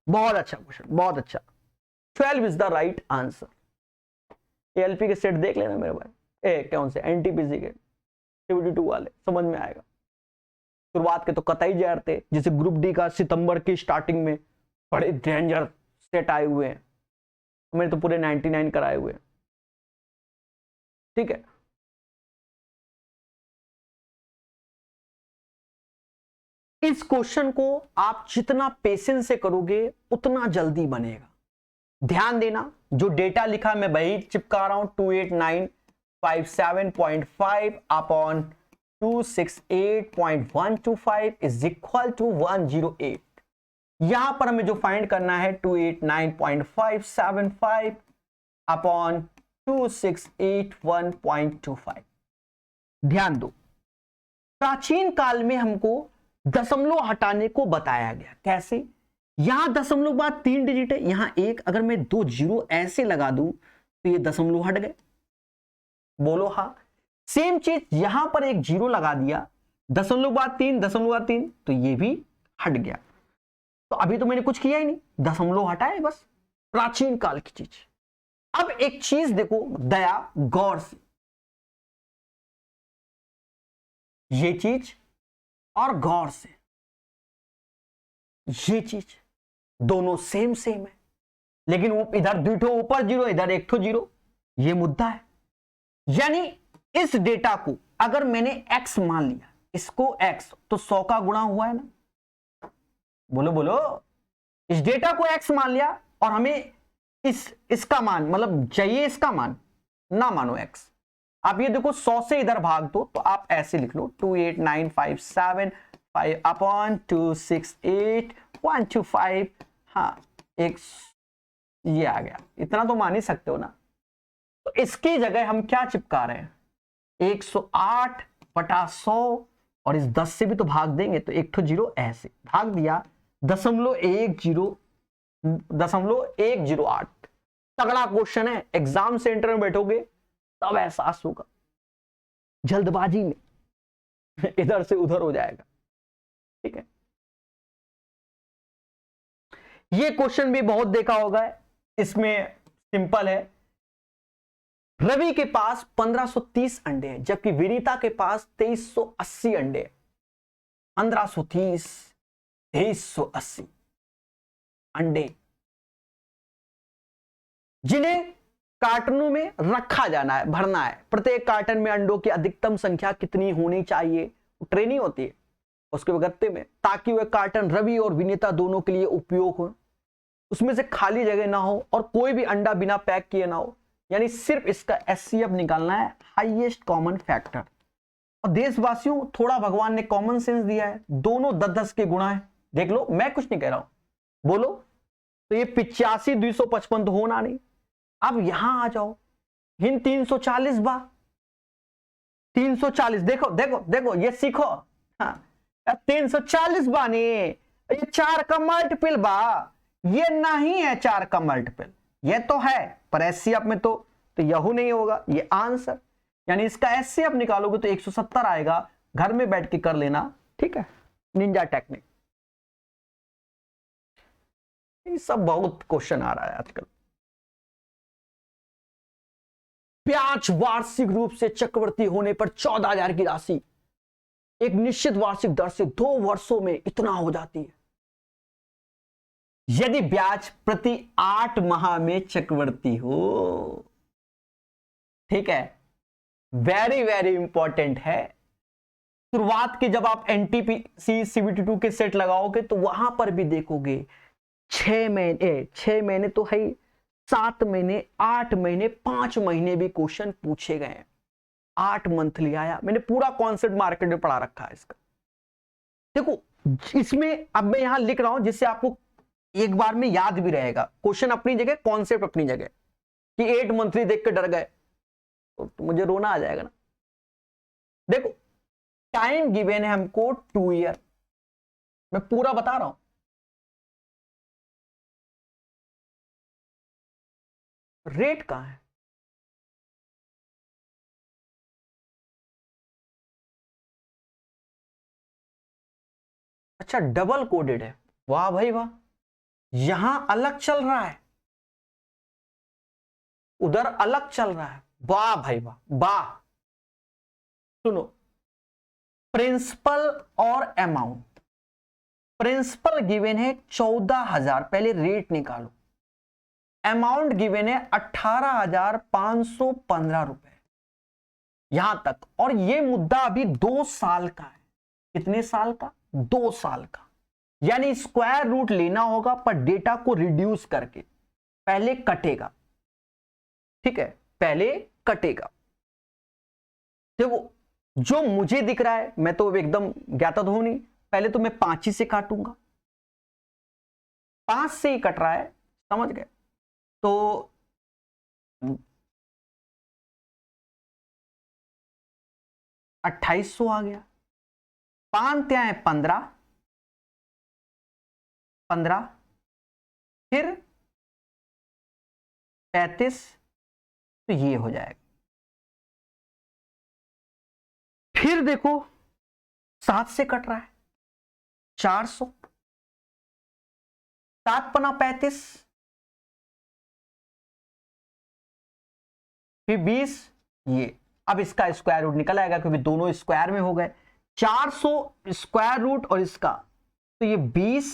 A: बहुत अच्छा क्वेश्चन, बहुत अच्छा। 12 is the right answer. ALP के सेट देख लेना मेरे भाई, कौन से एनटीपीसी के CVT2 वाले, समझ में आएगा। शुरुआत के तो कतई जहर थे, जैसे ग्रुप डी का सितंबर की स्टार्टिंग में बड़े डेंजर सेट आए हुए हैं, मैंने तो पूरे 99 कराए हुए हैं, ठीक है। इस क्वेश्चन को आप जितना पेशेंस से करोगे उतना जल्दी बनेगा। ध्यान देना, जो डेटा लिखा मैं वही चिपका रहा हूं, 28957.5 अपॉन 268.125 इज इक्वल टू 108। यहां पर हमें जो फाइंड करना है 289.575 अपॉन 2681.25। ध्यान दो, प्राचीन काल में हमको दशमलव हटाने को बताया गया। कैसे? यहां दशमलव बाद 3 डिजिट है, यहां 1, अगर मैं 2 जीरो ऐसे लगा दूं तो ये दशमलव हट गए। बोलो हाँ। सेम चीज यहां पर एक जीरो लगा दिया, दशमलव बाद 3, दशमलव बाद 3, तो ये भी हट गया। तो अभी तो मैंने कुछ किया ही नहीं, दशमलव हटाए बस, प्राचीन काल की चीज। अब एक चीज देखो दया, गौर से, ये चीज और गौर से ये चीज दोनों सेम सेम है, लेकिन इधर दुठो ऊपर जीरो, इधर एक ठो जीरो, ये मुद्दा है। यानी इस डेटा को अगर मैंने x मान लिया, इसको x, तो 100 का गुणा हुआ है ना। बोलो बोलो, इस डेटा को x मान लिया और हमें इसका मान मतलब चाहिए, इसका मान ना मानो x। आप ये देखो 100 से इधर भाग दो तो आप ऐसे लिख लो 289.575 अपॉन 268.125। हाँ, एक ये आ गया, इतना तो मान ही सकते हो ना। तो इसकी जगह हम क्या चिपका रहे हैं, 108/100, और इस 10 से भी तो भाग देंगे, तो एक ठो जीरो ऐसे भाग दिया, 0.108। तगड़ा क्वेश्चन है, एग्जाम सेंटर में बैठोगे तब एहसास होगा, जल्दबाजी में इधर से उधर हो जाएगा। ठीक है, ये क्वेश्चन भी बहुत देखा होगा, इसमें सिंपल है। रवि के पास 1530 अंडे हैं, जबकि विनीता के पास 2380 अंडे हैं। 1530, 2380 अंडे जिन्हें कार्टनों में रखा जाना है, भरना है। प्रत्येक कार्टन में अंडों की अधिकतम संख्या कितनी होनी चाहिए, ट्रेनिंग होती है उसके गत्ते में, ताकि वह कार्टन रवि और विनीता दोनों के लिए उपयोग हो, उसमें से खाली जगह ना हो और कोई भी अंडा बिना पैक किए ना हो। यानी सिर्फ इसका एचसीएफ निकालना है, हाईएस्ट कॉमन फैक्टर। और देशवासियों, थोड़ा भगवान ने कॉमन सेंस दिया है, दोनों 10-10 के गुणा है। देख लो, मैं कुछ नहीं कह रहा हूं, बोलो। तो ये 85 255 तो होना नहीं। अब यहां आ जाओ, हिन 340 बा, 340, देखो देखो देखो, ये सीखो। हाँ, 340 बा ने, ये 4 का मल्टीपल बा, ये नहीं है 4 का मल्टीपल, ये तो है पर एचसीएफ में तो यहू नहीं होगा, ये आंसर। यानी इसका एचसीएफ निकालोगे तो 170 आएगा। घर में बैठ के कर लेना, ठीक है, निंजा टेक्निक। ये सब बहुत क्वेश्चन आ रहा है आजकल। ब्याज वार्षिक रूप से चक्रवृद्धि होने पर 14,000 की राशि एक निश्चित वार्षिक दर से 2 वर्षों में इतना हो जाती है। यदि ब्याज प्रति 8 माह में चक्रवृद्धि हो, ठीक है, वेरी वेरी इंपॉर्टेंट है। शुरुआत के जब आप एनटीपीसी सीबीटी 2 के सेट लगाओगे तो वहां पर भी देखोगे 6 महीने तो है, 7 महीने, 8 महीने, 5 महीने भी क्वेश्चन पूछे गए। 8 मंथली आया, मैंने पूरा कॉन्सेप्ट मार्केट में पढ़ा रखा है इसका। देखो इसमें अब मैं यहां लिख रहा हूं जिससे आपको एक बार में याद भी रहेगा। क्वेश्चन अपनी जगह, कॉन्सेप्ट अपनी जगह। कि 8 मंथली देख के डर गए तो मुझे रोना आ जाएगा ना। देखो टाइम गिवन है हमको 2 ईयर, मैं पूरा बता रहा हूं। रेट कहां है, अच्छा डबल कोडेड है, वाह भाई वाह। यहां अलग चल रहा है, उधर अलग चल रहा है, वाह भाई वाह वाह। सुनो, प्रिंसिपल और अमाउंट। प्रिंसिपल गिवन है 14,000, पहले रेट निकालो। अमाउंट गिवन है 18,515 रुपए, यहां तक। और ये मुद्दा अभी 2 साल का है। कितने साल का? 2 साल का। यानी स्क्वायर रूट लेना होगा पर डेटा को रिड्यूस करके, पहले कटेगा, ठीक है, पहले कटेगा। देखो जो मुझे दिख रहा है, मैं तो एकदम ज्ञाता तो हूं नहीं, पहले तो मैं 5 ही से काटूंगा, 5 से ही कट रहा है, समझ गए? तो 2800 आ गया, 5 त्या है 15, 15 फिर 35, तो ये हो जाएगा। फिर देखो 7 से कट रहा है, 400, 7 पना 35, फिर 20, ये अब इसका स्क्वायर रूट निकल आएगा क्योंकि दोनों स्क्वायर में हो गए। 400 स्क्वायर रूट और इसका, तो ये 20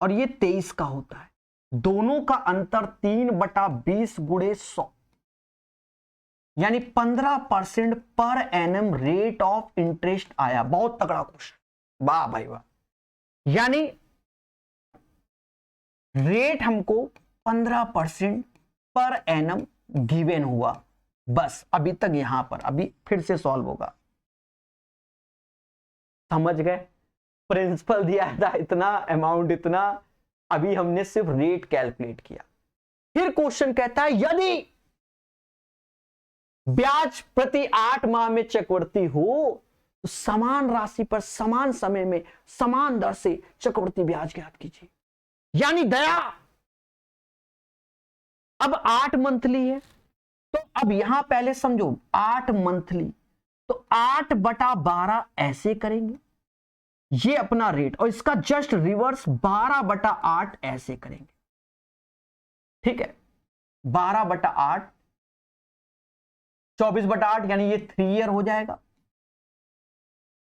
A: और ये 23 का होता है। दोनों का अंतर 3/20 गुणे 100, यानी 15% per annum rate of interest आया। बहुत तगड़ा क्वेश्चन, वाह भाई वाह। यानी रेट हमको 15% पर एनम गिवन हुआ। बस अभी तक यहां पर, अभी फिर से सॉल्व होगा। समझ गए? प्रिंसिपल दिया था इतना, अमाउंट इतना, अभी हमने सिर्फ रेट कैलकुलेट किया। फिर क्वेश्चन कहता है यदि ब्याज प्रति 8 माह में चक्रवृद्धि हो तो समान राशि पर समान समय में समान दर से चक्रवृद्धि ब्याज ज्ञात कीजिए। यानी दया अब 8 मंथली है, तो अब यहां पहले समझो 8 मंथली, तो 8/12 ऐसे करेंगे, ये अपना रेट, और इसका जस्ट रिवर्स 12/8 ऐसे करेंगे। ठीक है, 12/8, 24/8, यानी ये 3 ईयर हो जाएगा,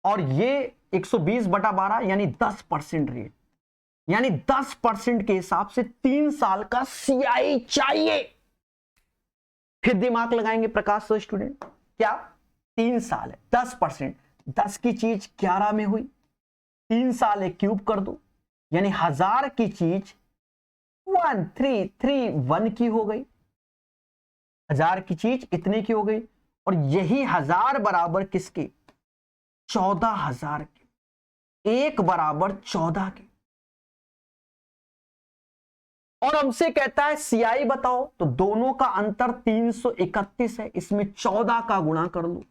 A: और ये 120/12 यानी 10% रेट, यानी 10% के हिसाब से 3 साल का सीआई चाहिए। फिर दिमाग लगाएंगे प्रकाश स्टूडेंट, क्या 3 साल है, 10%, 10 की चीज 11 में हुई, 3 साल है, क्यूब कर दो, यानी 1000 की चीज 1331 की हो गई, 1000 की चीज इतने की हो गई, और यही 1000 बराबर किसके? 14,000 के, 1 बराबर 14 के। और हमसे कहता है सीआई बताओ, तो दोनों का अंतर 331 है, इसमें 14 का गुणा कर लो,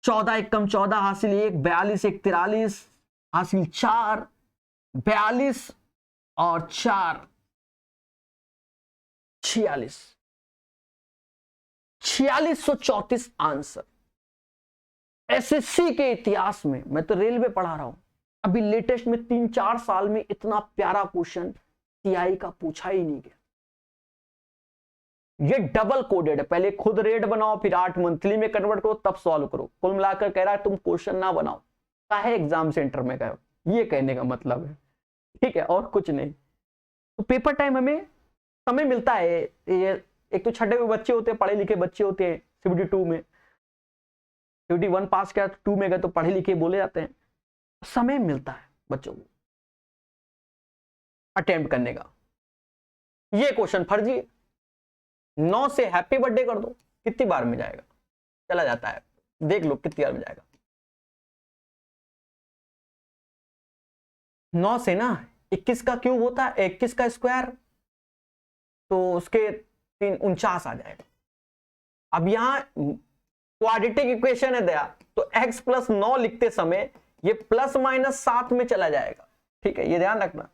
A: 14 एकम 14 हासिल 1, 42 1 43 हासिल 4, 42 और 4 46, 4634 आंसर। एसएससी के इतिहास में, मैं तो रेलवे पढ़ा रहा हूं, अभी लेटेस्ट में 3-4 साल में इतना प्यारा क्वेश्चन सीआई का पूछा ही नहीं गया। ये डबल कोडेड है, पहले खुद रेट बनाओ, फिर 8 मंथली में कन्वर्ट करो, तब सॉल्व करो। कुल मिलाकर कह रहा है तुम क्वेश्चन ना बनाओ, काहे एग्जाम सेंटर में गए, ये कहने का मतलब है। ठीक है, और कुछ नहीं। तो पेपर टाइम हमें समय मिलता है, ये एक तो छठे में बच्चे होते हैं, पढ़े लिखे बच्चे होते हैं, सीबीटी 2 में, सीबीटी 1 पास किया, 2 में गए तो पढ़े लिखे बोले जाते हैं, समय मिलता है बच्चों को अटेम्प्ट करने का। ये क्वेश्चन फर्जी है, 9 से हैप्पी बर्थडे कर दो, कितनी बार में जाएगा? चला जाता है, देख लो कितनी बार में जाएगा। 9 से ना 21 का क्यूब होता है, 21 का स्क्वायर, तो उसके 49 आ जाएगा। अब यहां क्वाड्रेटिक इक्वेशन है दया, तो x + 9 लिखते समय ये ±7 में चला जाएगा। ठीक है, ये ध्यान रखना,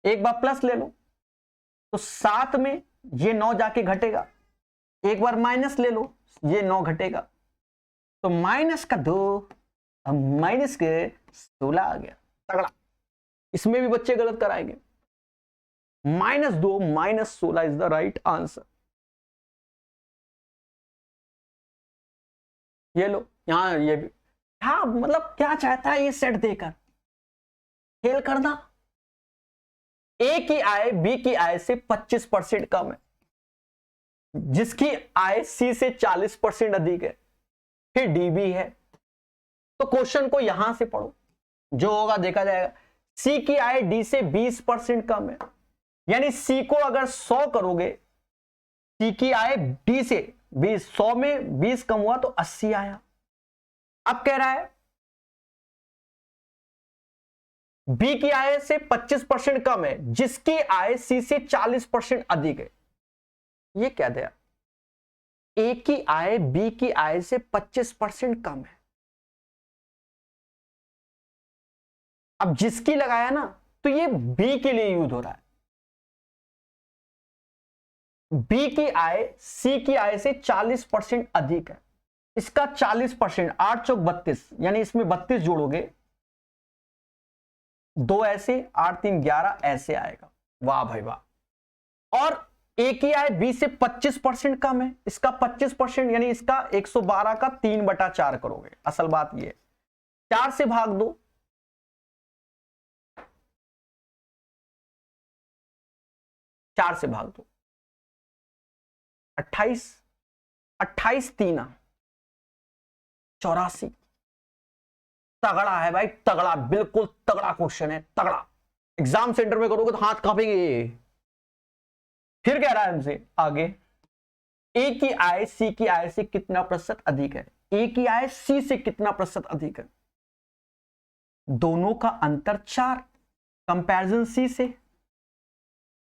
A: एक बार प्लस ले लो तो 7 में ये 9 जाके घटेगा, एक बार माइनस ले लो, ये 9 घटेगा, तो माइनस का 2, माइनस के 16 आ गया। तगड़ा, इसमें भी बच्चे गलत कराएंगे। -2 -16 इज द राइट आंसर। ये लो, यहां ये भी, हाँ मतलब क्या चाहता है ये सेट देकर खेल करना। ए की आय बी की आय से 25% कम है, जिसकी आय सी से 40% अधिक है, फिर डी भी है, तो क्वेश्चन को यहां से पढ़ो, जो होगा देखा जाएगा। सी की आय डी से 20% कम है, यानी सी को अगर 100 करोगे, सी की आय डी से 20, 100 में 20 कम हुआ तो 80 आया। अब कह रहा है बी की आय से 25% कम है, जिसकी आय सी से 40% अधिक है। ये क्या दिया? ए की आय बी की आय से 25% कम है। अब जिसकी लगाया ना, तो ये बी के लिए यूज हो रहा है। बी की आय सी की आय से 40% अधिक है। इसका 40%, 8 चौक 32, यानी इसमें 32 जोड़ोगे, 2 ऐसे, 8 3 11 ऐसे आएगा। वाह भाई वाह। और ए की आय बी से 25% कम है, इसका 25%, यानी इसका 112 का 3/4 करोगे। असल बात ये 4 से भाग दो, 4 से भाग दो, 28, 28 3 84। तगड़ा है भाई, तगड़ा, बिल्कुल तगड़ा क्वेश्चन है, तगड़ा। एग्जाम सेंटर में करोगे तो हाथ कांपेंगे। फिर कह रहा है हमसे आगे, ए की आय सी की आय से कितना प्रतिशत अधिक है? ए की आय सी से कितना प्रतिशत अधिक है? दोनों का अंतर 4, कंपैरिजन सी से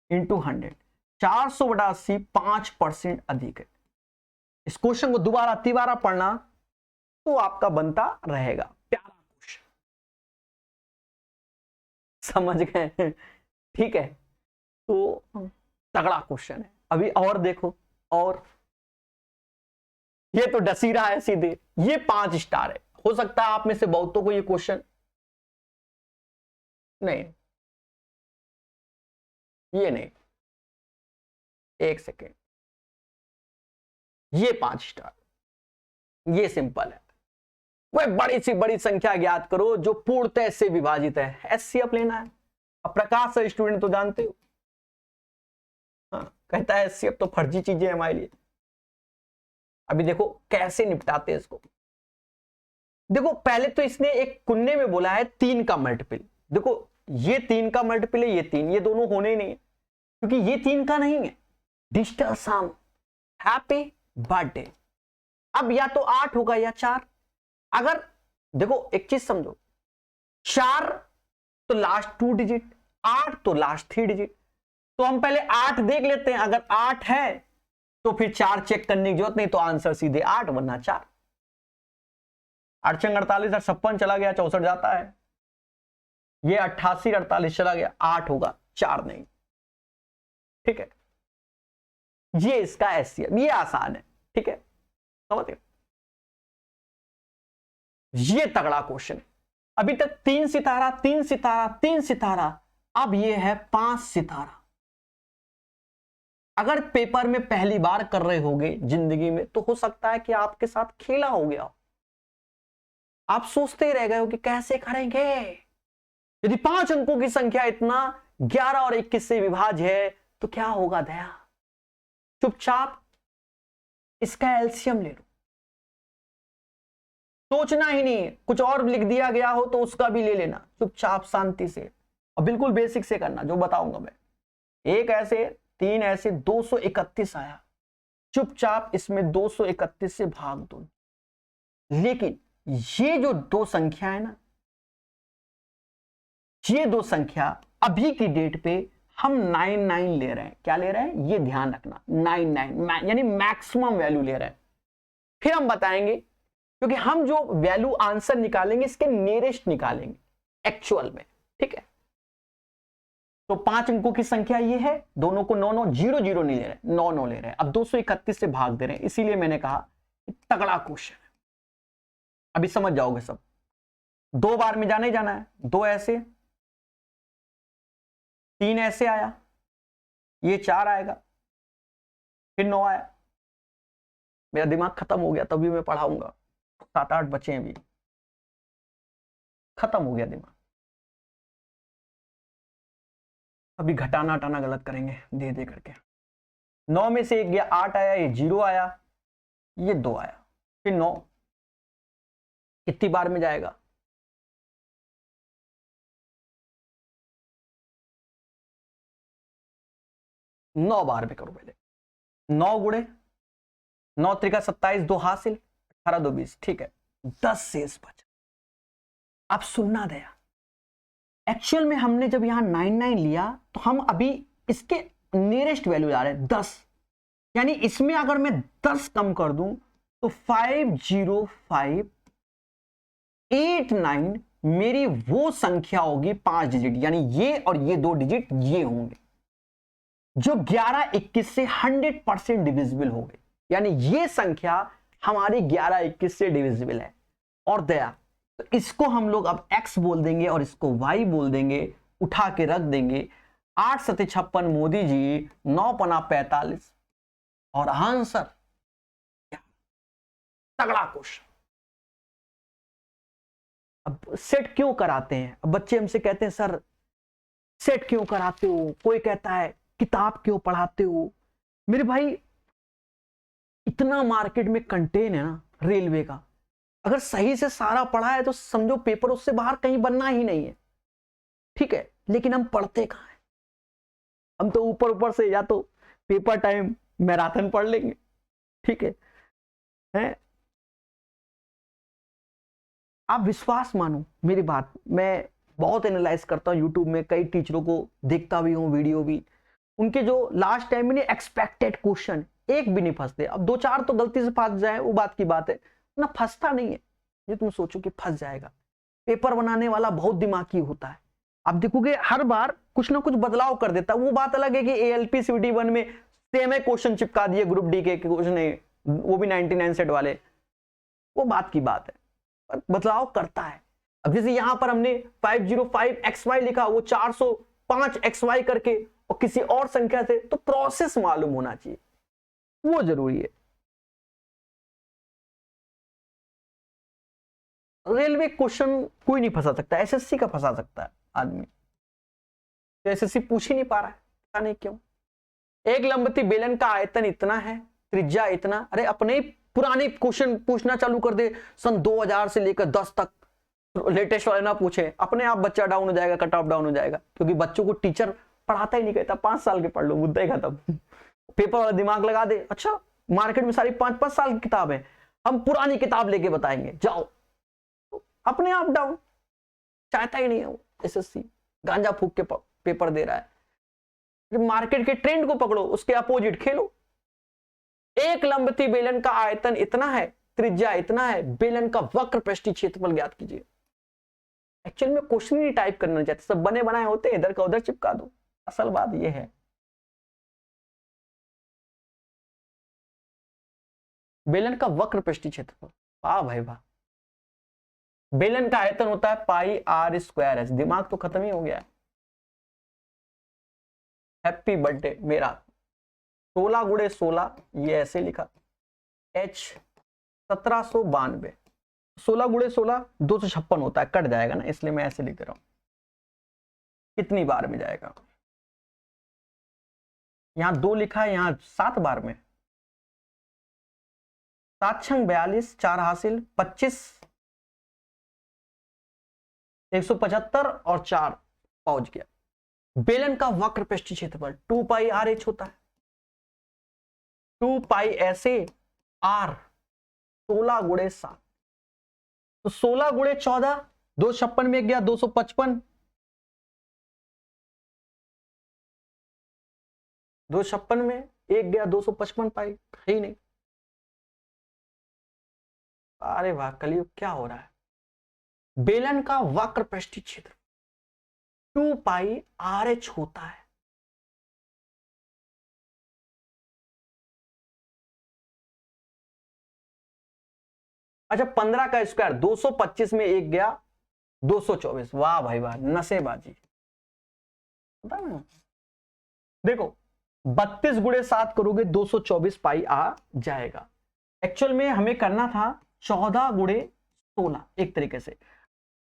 A: इंटू 100, 400/80 5% अधिक है। इस क्वेश्चन को दोबारा तिबारा पढ़ना तो आपका बनता रहेगा। प्यारा क्वेश्चन, समझ गए? ठीक है, तो तगड़ा क्वेश्चन है। अभी और देखो, और ये तो डसी रहा है सीधे, ये 5 स्टार है। हो सकता है आप में से बहुतों को ये क्वेश्चन नहीं, ये नहीं, एक सेकेंड, ये 5 स्टार, ये सिंपल है। वह बड़ी सी बड़ी संख्या ज्ञात करो जो पूर्णतः से विभाजित है। एचसीएफ लेना है। अब प्रकाश से स्टूडेंट तो जानते हो, हाँ, कहता है एचसीएफ तो फर्जी चीजें है हमारे लिए। अभी देखो कैसे निपटाते हैं इसको। देखो पहले तो इसने एक कुन्ने में बोला है 3 का मल्टीपल। देखो ये 3 का मल्टीपल है, ये 3, ये दोनों होने ही नहीं है, क्योंकि ये 3 का नहीं है। डिजिटल सम, हैप्पी बर्थडे। अब या तो 8 होगा या 4। अगर देखो एक चीज समझो, 4 तो लास्ट 2 डिजिट, 8 तो लास्ट 3 डिजिट। तो हम पहले 8 देख लेते हैं, अगर 8 है तो फिर 4 चेक करने की जरूरत नहीं, तो आंसर सीधे 8 वरना 4। 8 छंग 48, 56 चला गया, 64 जाता है। ये 88 48 चला गया, 8 होगा, 4 नहीं। ठीक है, ये इसका एचसीएफ, ये आसान है। ठीक है, समझ गए? ये तगड़ा क्वेश्चन है। अभी तक 3 सितारा 3 सितारा 3 सितारा, अब ये है 5 सितारा। अगर पेपर में पहली बार कर रहे होगे जिंदगी में, तो हो सकता है कि आपके साथ खेला हो गया, आप सोचते रह गए हो कि कैसे करेंगे। यदि 5 अंकों की संख्या इतना 11 और 21 से विभाज्य है तो क्या होगा दया? चुपचाप इसका एलसीएम ले लो, सोचना ही नहीं, कुछ और लिख दिया गया हो तो उसका भी ले लेना, चुपचाप शांति से, और बिल्कुल बेसिक से करना जो बताऊंगा मैं। एक ऐसे 3 ऐसे 231 आया, चुपचाप इसमें 231 से भाग दो। लेकिन ये जो 2 संख्या है ना, ये 2 संख्या अभी की डेट पे हम 99 ले रहे हैं। क्या ले रहे हैं? ये ध्यान रखना, 99 यानी मैक्सिमम वैल्यू ले रहे हैं। फिर हम बताएंगे, क्योंकि हम जो वैल्यू आंसर निकालेंगे इसके नियरेस्ट निकालेंगे एक्चुअल में। ठीक है, तो 5 अंकों की संख्या ये है, दोनों को 9 9 0 0 नहीं ले रहे, 9 9 ले रहे हैं। अब 231 से भाग दे रहे हैं, इसीलिए मैंने कहा तगड़ा क्वेश्चन है। अभी समझ जाओगे सब। 2 बार में जाना ही जाना है, 2 ऐसे, 3 ऐसे आया, ये 4 आएगा, फिर 9 आया। मेरा दिमाग खत्म हो गया, तभी मैं पढ़ाऊंगा। 7 8 बचे हैं, भी खत्म हो गया दिमाग। अभी घटाना हटाना गलत करेंगे दे दे करके। 9 में से 1 गया, 8 आया, ये 0 आया, ये 2 आया, फिर 9 कितनी बार में जाएगा? 9 बार में करो पहले। 9 गुणे 9 त्रिका 27, 2 हासिल, 18 2 20, ठीक है, 10 शेष बचा। अब सुनना दया, एक्चुअल में हमने जब यहां 99 लिया तो हम अभी इसके नियरेस्ट वैल्यू ला रहे हैं 10, यानी इसमें अगर मैं 10 कम कर दूं तो 50589 मेरी वो संख्या होगी 5 डिजिट, यानी ये और ये 2 डिजिट ये होंगे जो 11 21 से 100% डिविजिबल हो गए, यानी ये संख्या हमारी 11 21 से डिविजिबल है। और दया, तो इसको हम लोग अब x बोल देंगे और इसको y बोल देंगे, उठा के रख देंगे। 8 सते 56 मोदी जी, 9 पना 45, और आंसर तगड़ा क्वेश्चन। अब सेट क्यों कराते हैं? अब बच्चे हमसे कहते हैं सर सेट क्यों कराते हो, कोई कहता है किताब क्यों पढ़ाते हो। मेरे भाई इतना मार्केट में कंटेन है ना रेलवे का, अगर सही से सारा पढ़ा है तो समझो पेपर उससे बाहर कहीं बनना ही नहीं है, ठीक है, लेकिन हम पढ़ते कहां हैं? हम तो ऊपर ऊपर से या तो पेपर टाइम मैराथन पढ़ लेंगे, ठीक है? आप विश्वास मानो मेरी बात, मैं बहुत एनालाइज करता हूं यूट्यूब में, कई टीचरों को देखता भी हूं, वीडियो भी, उनके जो लास्ट टाइम में एक्सपेक्टेड क्वेश्चन एक भी नहीं फंसते। अब 2-4 तो गलती से फंस जाए वो बात की बात है ना, फंसता नहीं है। ये तुम सोचो कि फंस जाएगा, पेपर बनाने वाला बहुत दिमागी होता है। आप देखोगे हर बार कुछ ना कुछ बदलाव कर देता है। वो बात अलग है कि ALP CBT 1 में सेम है क्वेश्चन चिपका दिए ग्रुप डी के क्वेश्चन है, वो भी 99 सेट वाले, वो बात की बात है, बदलाव करता है। अब जैसे यहां पर हमने 505xy लिखा, वो 405xy करके और किसी और संख्या से, तो प्रोसेस मालूम होना चाहिए, वो जरूरी है। रेलवे क्वेश्चन कोई नहीं फंसा सकता, SSC का फंसा सकता है आदमी, तो SSC पूछ ही नहीं पा रहा है, पता नहीं क्यों। एक लंबती बेलन का आयतन इतना है, त्रिज्या इतना, अरे अपने पुराने क्वेश्चन पूछना चालू कर दे, सन 2000 से लेकर 10 तक लेटेस्ट वाले ना पूछे, अपने आप बच्चा डाउन हो जाएगा, कट ऑफ डाउन हो जाएगा, क्योंकि बच्चों को टीचर पढ़ाता ही नहीं, कहता 5 साल के पढ़ लो, मुद्दा ही खत्म। पेपर वाला दिमाग लगा दे, अच्छा मार्केट में सारी 5-5 साल की किताब है, हम पुरानी किताब लेके बताएंगे, जाओ, तो अपने आप डाउन, चाहता ही नहीं है वो। SSC गांजा फूक के पेपर दे रहा है, मार्केट के ट्रेंड को पकड़ो, उसके अपोजिट खेलो। एक लंबती बेलन का आयतन इतना है, त्रिज्या इतना है, बेलन का वक्र पृष्ठीय क्षेत्रफल ज्ञात कीजिए। एक्चुअल में क्वेश्चन ही टाइप करना चाहते, सब बने बनाए होते हैं, इधर का उधर चिपका दो। असल बात यह है, बेलन का वक्र पृष्ठीय क्षेत्रफल, वाह भाई वाह। बेलन का आयतन होता है पाई r²s, दिमाग तो खत्म ही हो गया है। हैप्पी बर्थडे मेरा, 16 गुणे 16, ये ऐसे लिखा, H 1792, 16 गुणे 16 256 होता है, कट जाएगा ना, इसलिए मैं ऐसे लिख रहा हूं। कितनी बार में जाएगा? यहां 2 लिखा है, यहां 7 बार में, 7 छंग 42, 4 हासिल 25, 175 और 4 पहुंच गया। बेलन का वक्र पृष्ठीय क्षेत्रफल 2 पाई RH होता है, 2 पाई ऐसे R 16 गुणे 7, तो 16 गुणे 14, 256 में गया 255, 256 में एक गया 255 पाई, ही नहीं। अरे वाह, कलयुग क्या हो रहा है। बेलन का वक्र पृष्ठीय क्षेत्र 2 पाई RH होता है। अच्छा 15 का स्क्वायर 225 में एक गया 224, वाह भाई वाह, नसेबाजी। देखो 32 गुणे 7 करोगे 224 पाई आ जाएगा। एक्चुअल में हमें करना था 14 गुणे 16, एक तरीके से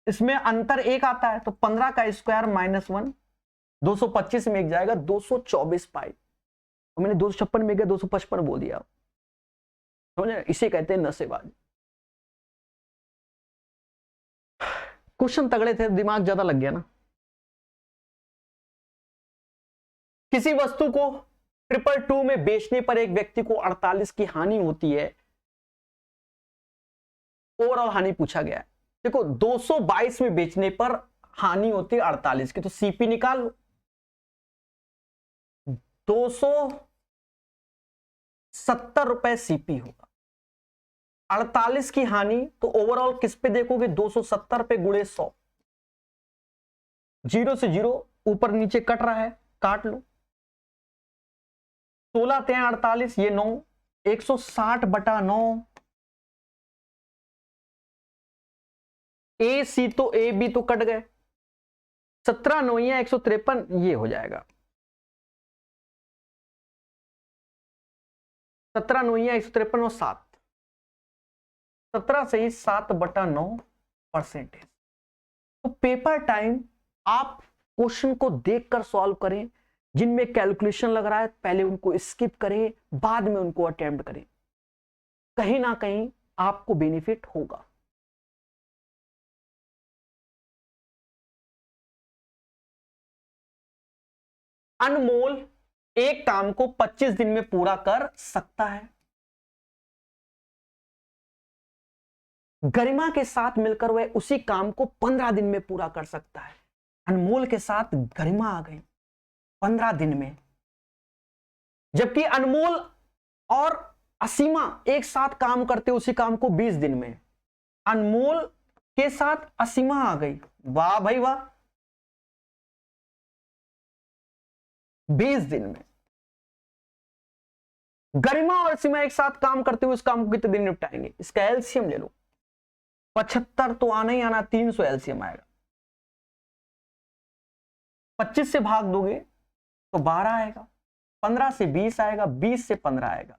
A: इसमें अंतर एक आता है, तो 15 का स्क्वायर -1, 225 में एक जाएगा 224 पाई, तो मैंने 256 में गया 255 बोल दिया, समझे? इसे कहते हैं नसेबाजी। क्वेश्चन तगड़े थे, दिमाग ज्यादा लग गया ना। किसी वस्तु को 222 में बेचने पर एक व्यक्ति को 48 की हानि होती है, ओवरऑल हानि पूछा गया है। देखो 222 में बेचने पर हानि होती है 48 की, तो सीपी निकाल लो। 270 रुपए सीपी होगा, 48 की हानि, तो ओवरऑल किस पे देखोगे, 270 पे गुणे 100, 0 से 0 ऊपर नीचे कट रहा है, काट लो। 16 × 48, ये 9, 160/9। ए सी तो ए बी तो कट गए, 17 9 153, ये हो जाएगा 17 9 153 और 7, 17 से ही 7/9%। तो पेपर टाइम आप क्वेश्चन को देखकर सॉल्व करें, जिनमें कैलकुलेशन लग रहा है पहले उनको स्किप करें, बाद में उनको अटेम्प्ट करें, कहीं ना कहीं आपको बेनिफिट होगा। अनमोल एक काम को 25 दिन में पूरा कर सकता है। गरिमा के साथ मिलकर वह उसी काम को 15 दिन में पूरा कर सकता है। अनमोल के साथ गरिमा आ गई 15 दिन में, जबकि अनमोल और असीमा एक साथ काम करते उसी काम को 20 दिन में। अनमोल के साथ असीमा आ गई, वाह भाई वाह, 20 दिन में। गरिमा और असीमा एक साथ काम करते हुए उस काम को कितने दिन निपटाएंगे? इसका एलसीएम ले लो, 75 तो आना ही आना, 300 एलसीएम आएगा। 25 से भाग दोगे तो 12 आएगा, 15 से 20 आएगा, 20 से 15 आएगा।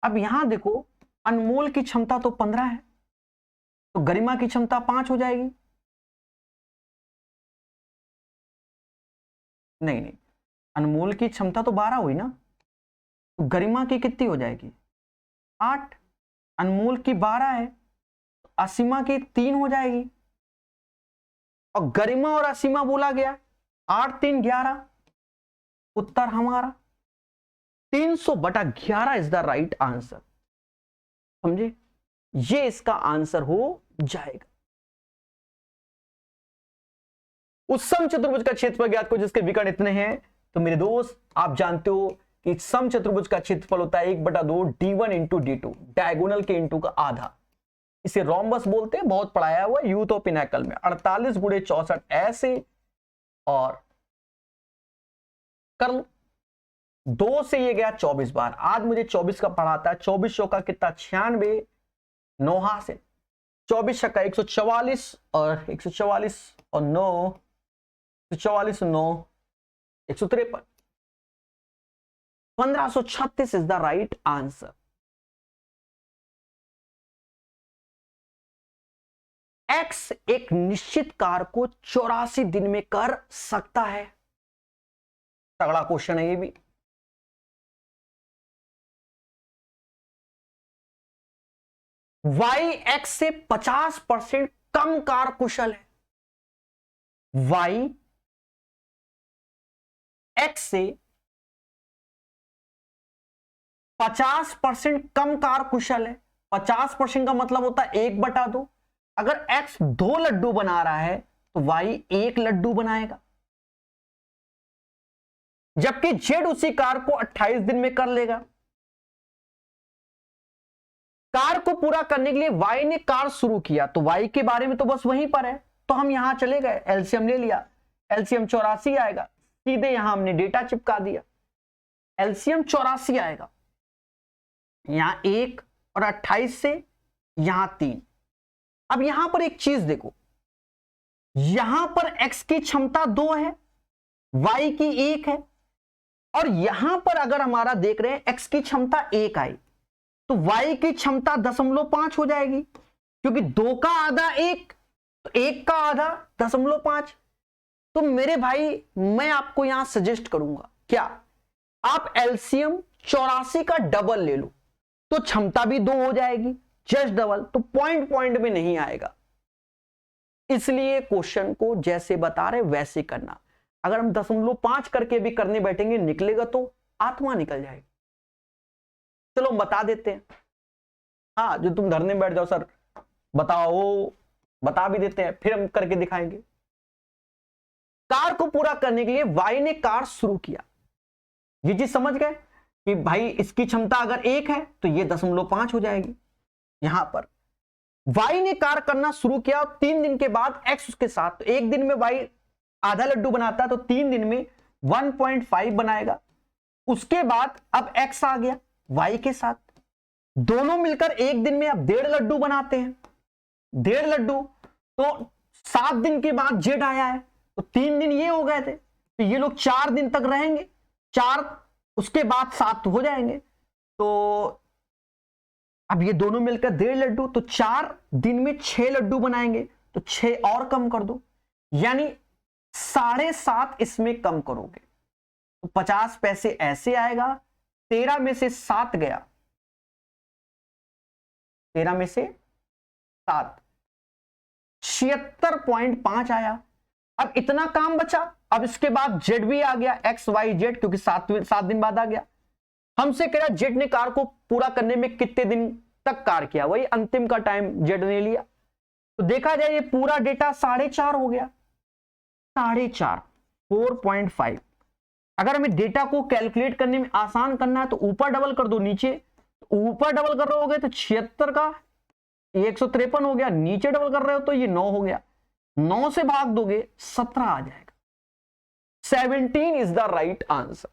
A: अब यहां देखो, अनमोल की क्षमता तो 15 है, तो गरिमा की क्षमता 5 हो जाएगी। नहीं नहीं, अनमोल की क्षमता तो 12 हुई ना, तो गरिमा की कितनी हो जाएगी? 8। अनमोल की 12 है, तो असीमा की 3 हो जाएगी। और गरिमा और असीमा बोला गया 8 3 11, उत्तर हमारा 300/11 इज द राइट आंसर। समझे? ये इसका आंसर हो जाएगा। उस समचतुर्भुज का क्षेत्रफल ज्ञात करो जिसके विकर्ण इतने हैं। तो मेरे दोस्त, आप जानते हो कि समचतुर्भुज का क्षेत्रफल होता है 1/2 d1 इंटू d2, डायगोनल के इंटू का आधा। इसे रोम्बस बोलते हैं, बहुत पढ़ाया हुआ यूथ ऑफ पिनाकल में। 48 × 64 ऐसे, और कर लो, 2 से ये गया 24 बार। आज मुझे 24 का पढ़ाता है, 24 का कितना? 96, 9 से 24 का 144, और 144 और 9, 144 9 153, 1536 is the right answer. X एक निश्चित कार्य को 84 दिन में कर सकता है। तगड़ा क्वेश्चन है ये भी। वाई एक्स से 50% कम कार्य कुशल है। वाई एक्स से 50% कम कार्य कुशल है। 50% का मतलब होता है 1/2। अगर एक्स 2 लड्डू बना रहा है तो वाई 1 लड्डू बनाएगा, जबकि जेड उसी कार को 28 दिन में कर लेगा। कार को पूरा करने के लिए वाई ने कार शुरू किया, तो वाई के बारे में तो बस वहीं पर है, तो हम यहां चले गए, एलसीएम ले लिया, एलसीएम 84 आएगा। सीधे यहां हमने डेटा चिपका दिया, एलसीएम 84 आएगा। यहां 1 और 28 से यहां 3। अब यहां पर एक चीज देखो, यहां पर x की क्षमता 2 है, y की 1 है, और यहां पर अगर हमारा देख रहे हैं x की क्षमता 1 आई, तो y की क्षमता 0.5 हो जाएगी, क्योंकि 2 का आधा 1, तो 1 का आधा 0.5। तो मेरे भाई, मैं आपको यहां सजेस्ट करूंगा, क्या आप एलसीएम 84 का डबल ले लो, तो क्षमता भी 2 हो जाएगी, जस्ट डबल, तो पॉइंट में नहीं आएगा। इसलिए क्वेश्चन को जैसे बता रहे वैसे करना। अगर हम 0.5 करके भी करने बैठेंगे, निकलेगा तो आत्मा निकल जाएगी। चलो बता देते हैं। हाँ, जो तुम धरने में बैठ जाओ सर बताओ, वो बता भी देते हैं, फिर हम करके दिखाएंगे। कार को पूरा करने के लिए वाई ने कार शुरू किया। ये चीज समझ गए कि भाई इसकी क्षमता अगर 1 है तो ये 0.5 हो जाएगी। यहां पर वाई ने कार करना शुरू किया, 3 दिन के बाद एक्स उसके साथ, तो 1 दिन में वाई आधा लड्डू बनाता है तो 3 दिन में 1.5 बनाएगा। उसके बाद अब एक्स आ गया वाई के साथ, दोनों मिलकर 1 दिन में अब 1.5 लड्डू बनाते हैं। 1.5 लड्डू तो 7 दिन के बाद जेड आया है, तो 3 दिन ये हो गए थे, तो ये लोग 4 दिन तक रहेंगे, 4 उसके बाद 7 हो जाएंगे। तो अब ये दोनों मिलकर 1.5 लड्डू, तो 4 दिन में 6 लड्डू बनाएंगे, तो 6 और कम कर दो, यानी 7.5 इसमें कम करोगे तो 50 पैसे ऐसे आएगा। 13 में से 7 गया, 13 में से 7, 76.5 आया। अब इतना काम बचा। अब इसके बाद जेड भी आ गया, एक्स वाई जेड, क्योंकि 7 दिन बाद आ गया। हमसे कह रहा जेड ने कार को पूरा करने में कितने दिन तक कार किया, वही अंतिम का टाइम जेड ने लिया। तो देखा जाए ये पूरा डेटा 4.5 हो गया, 4.5 4.5। अगर हमें डेटा को कैलकुलेट करने में आसान करना है तो ऊपर डबल कर दो, नीचे ऊपर डबल कर रहे हो तो 76 का 153 हो गया, नीचे डबल कर रहे हो तो ये 9 हो गया, 9 से भाग दोगे 17 आ जाएगा। 17 इज द राइट आंसर।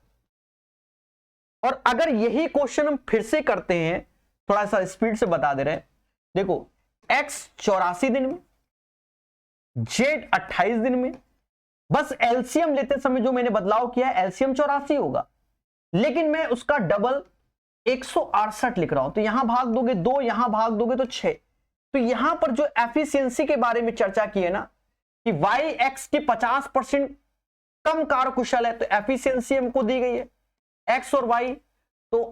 A: और अगर यही क्वेश्चन हम फिर से करते हैं, थोड़ा सा स्पीड से बता दे रहे हैं, देखो x 84 दिन में, z 28 दिन में, बस एलसीएम लेते समय जो मैंने बदलाव किया है, एलसीएम 84 होगा, लेकिन मैं उसका डबल 168 लिख रहा हूं, तो यहां भाग दोगे 2, यहां भाग दोगे तो 6। तो यहां पर जो एफिशिएंसी के बारे में चर्चा की है ना, कि y x के 50% कम कार्यकुशल है, तो एफिशिएंसी हमको दी गई है x और y। तो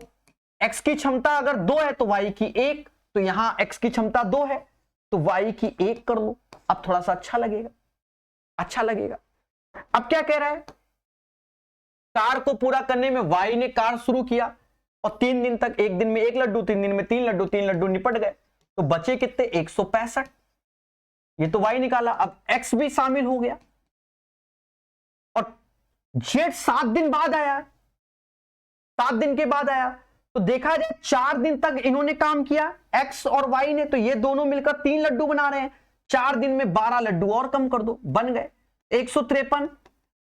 A: x की क्षमता अगर 2 है तो y की 1, तो यहां x की क्षमता 2 है तो y की 1 कर लो। अब थोड़ा सा अच्छा लगेगा, अच्छा लगेगा। अब क्या कह रहा है, कार को पूरा करने में y ने कार शुरू किया और 3 दिन तक, 1 दिन में 1 लड्डू, 3 दिन में 3 लड्डू, 3 लड्डू निपट गए, तो बचे कितने, 165। ये तो y निकाला, अब x भी शामिल हो गया। और z 7 दिन बाद आया, 7 दिन के बाद आया, तो देखा जाए 4 दिन तक इन्होंने काम किया x और y ने, तो ये दोनों मिलकर 3 लड्डू बना रहे हैं। 4 दिन में 12 लड्डू और कम कर दो, बन गए 153।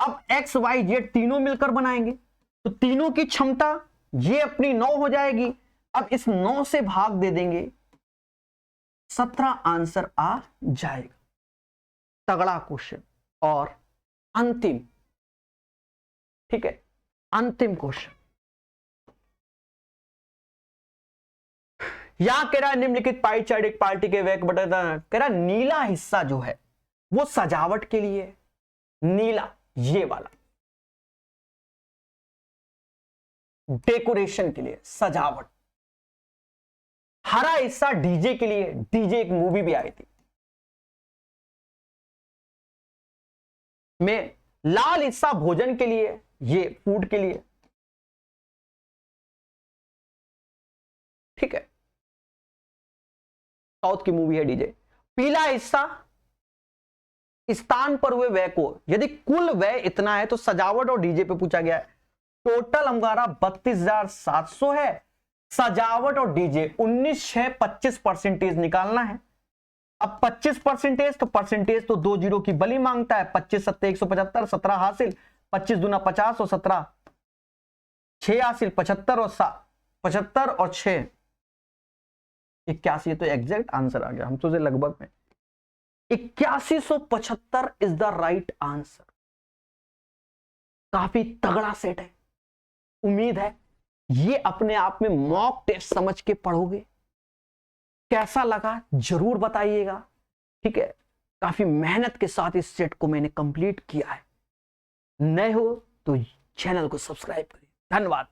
A: अब x y z तीनों मिलकर बनाएंगे, तो तीनों की क्षमता ये अपनी 9 हो जाएगी। अब इस 9 से भाग दे देंगे, 17 आंसर आ जाएगा। तगड़ा क्वेश्चन। और अंतिम, ठीक है, अंतिम क्वेश्चन यहां कह रहा है, निम्नलिखित पाई चार्ट एक पार्टी के वेक बटन, कह रहा नीला हिस्सा जो है वो सजावट के लिए है, नीला ये वाला डेकोरेशन के लिए, सजावट। हरा हिस्सा डीजे के लिए, डीजे एक मूवी भी आई थी में। लाल हिस्सा भोजन के लिए, ये फूड के लिए, ठीक है, साउथ की मूवी है डीजे। पीला हिस्सा स्थान पर हुए व्यय को, यदि कुल व्यय इतना है तो सजावट और डीजे पे पूछा गया है। टोटल हमारा 32,700 है, सजावट और डीजे 19,625% निकालना है। अब 25% तो परसेंटेज तो 2 जीरो की बली मांगता है। 25 सत्ते 175, 17 हासिल, 25 दूना 50 और 17 6 हासिल, 75 और 75 और 6 81। तो एग्जैक्ट आंसर आ गया, हम तो लगभग में 8175 इज द राइट आंसर। काफी तगड़ा सेट है। उम्मीद है ये अपने आप में मॉक टेस्ट समझ के पढ़ोगे। कैसा लगा जरूर बताइएगा, ठीक है। काफी मेहनत के साथ इस सेट को मैंने कंप्लीट किया है। नए हो तो चैनल को सब्सक्राइब करिए। धन्यवाद।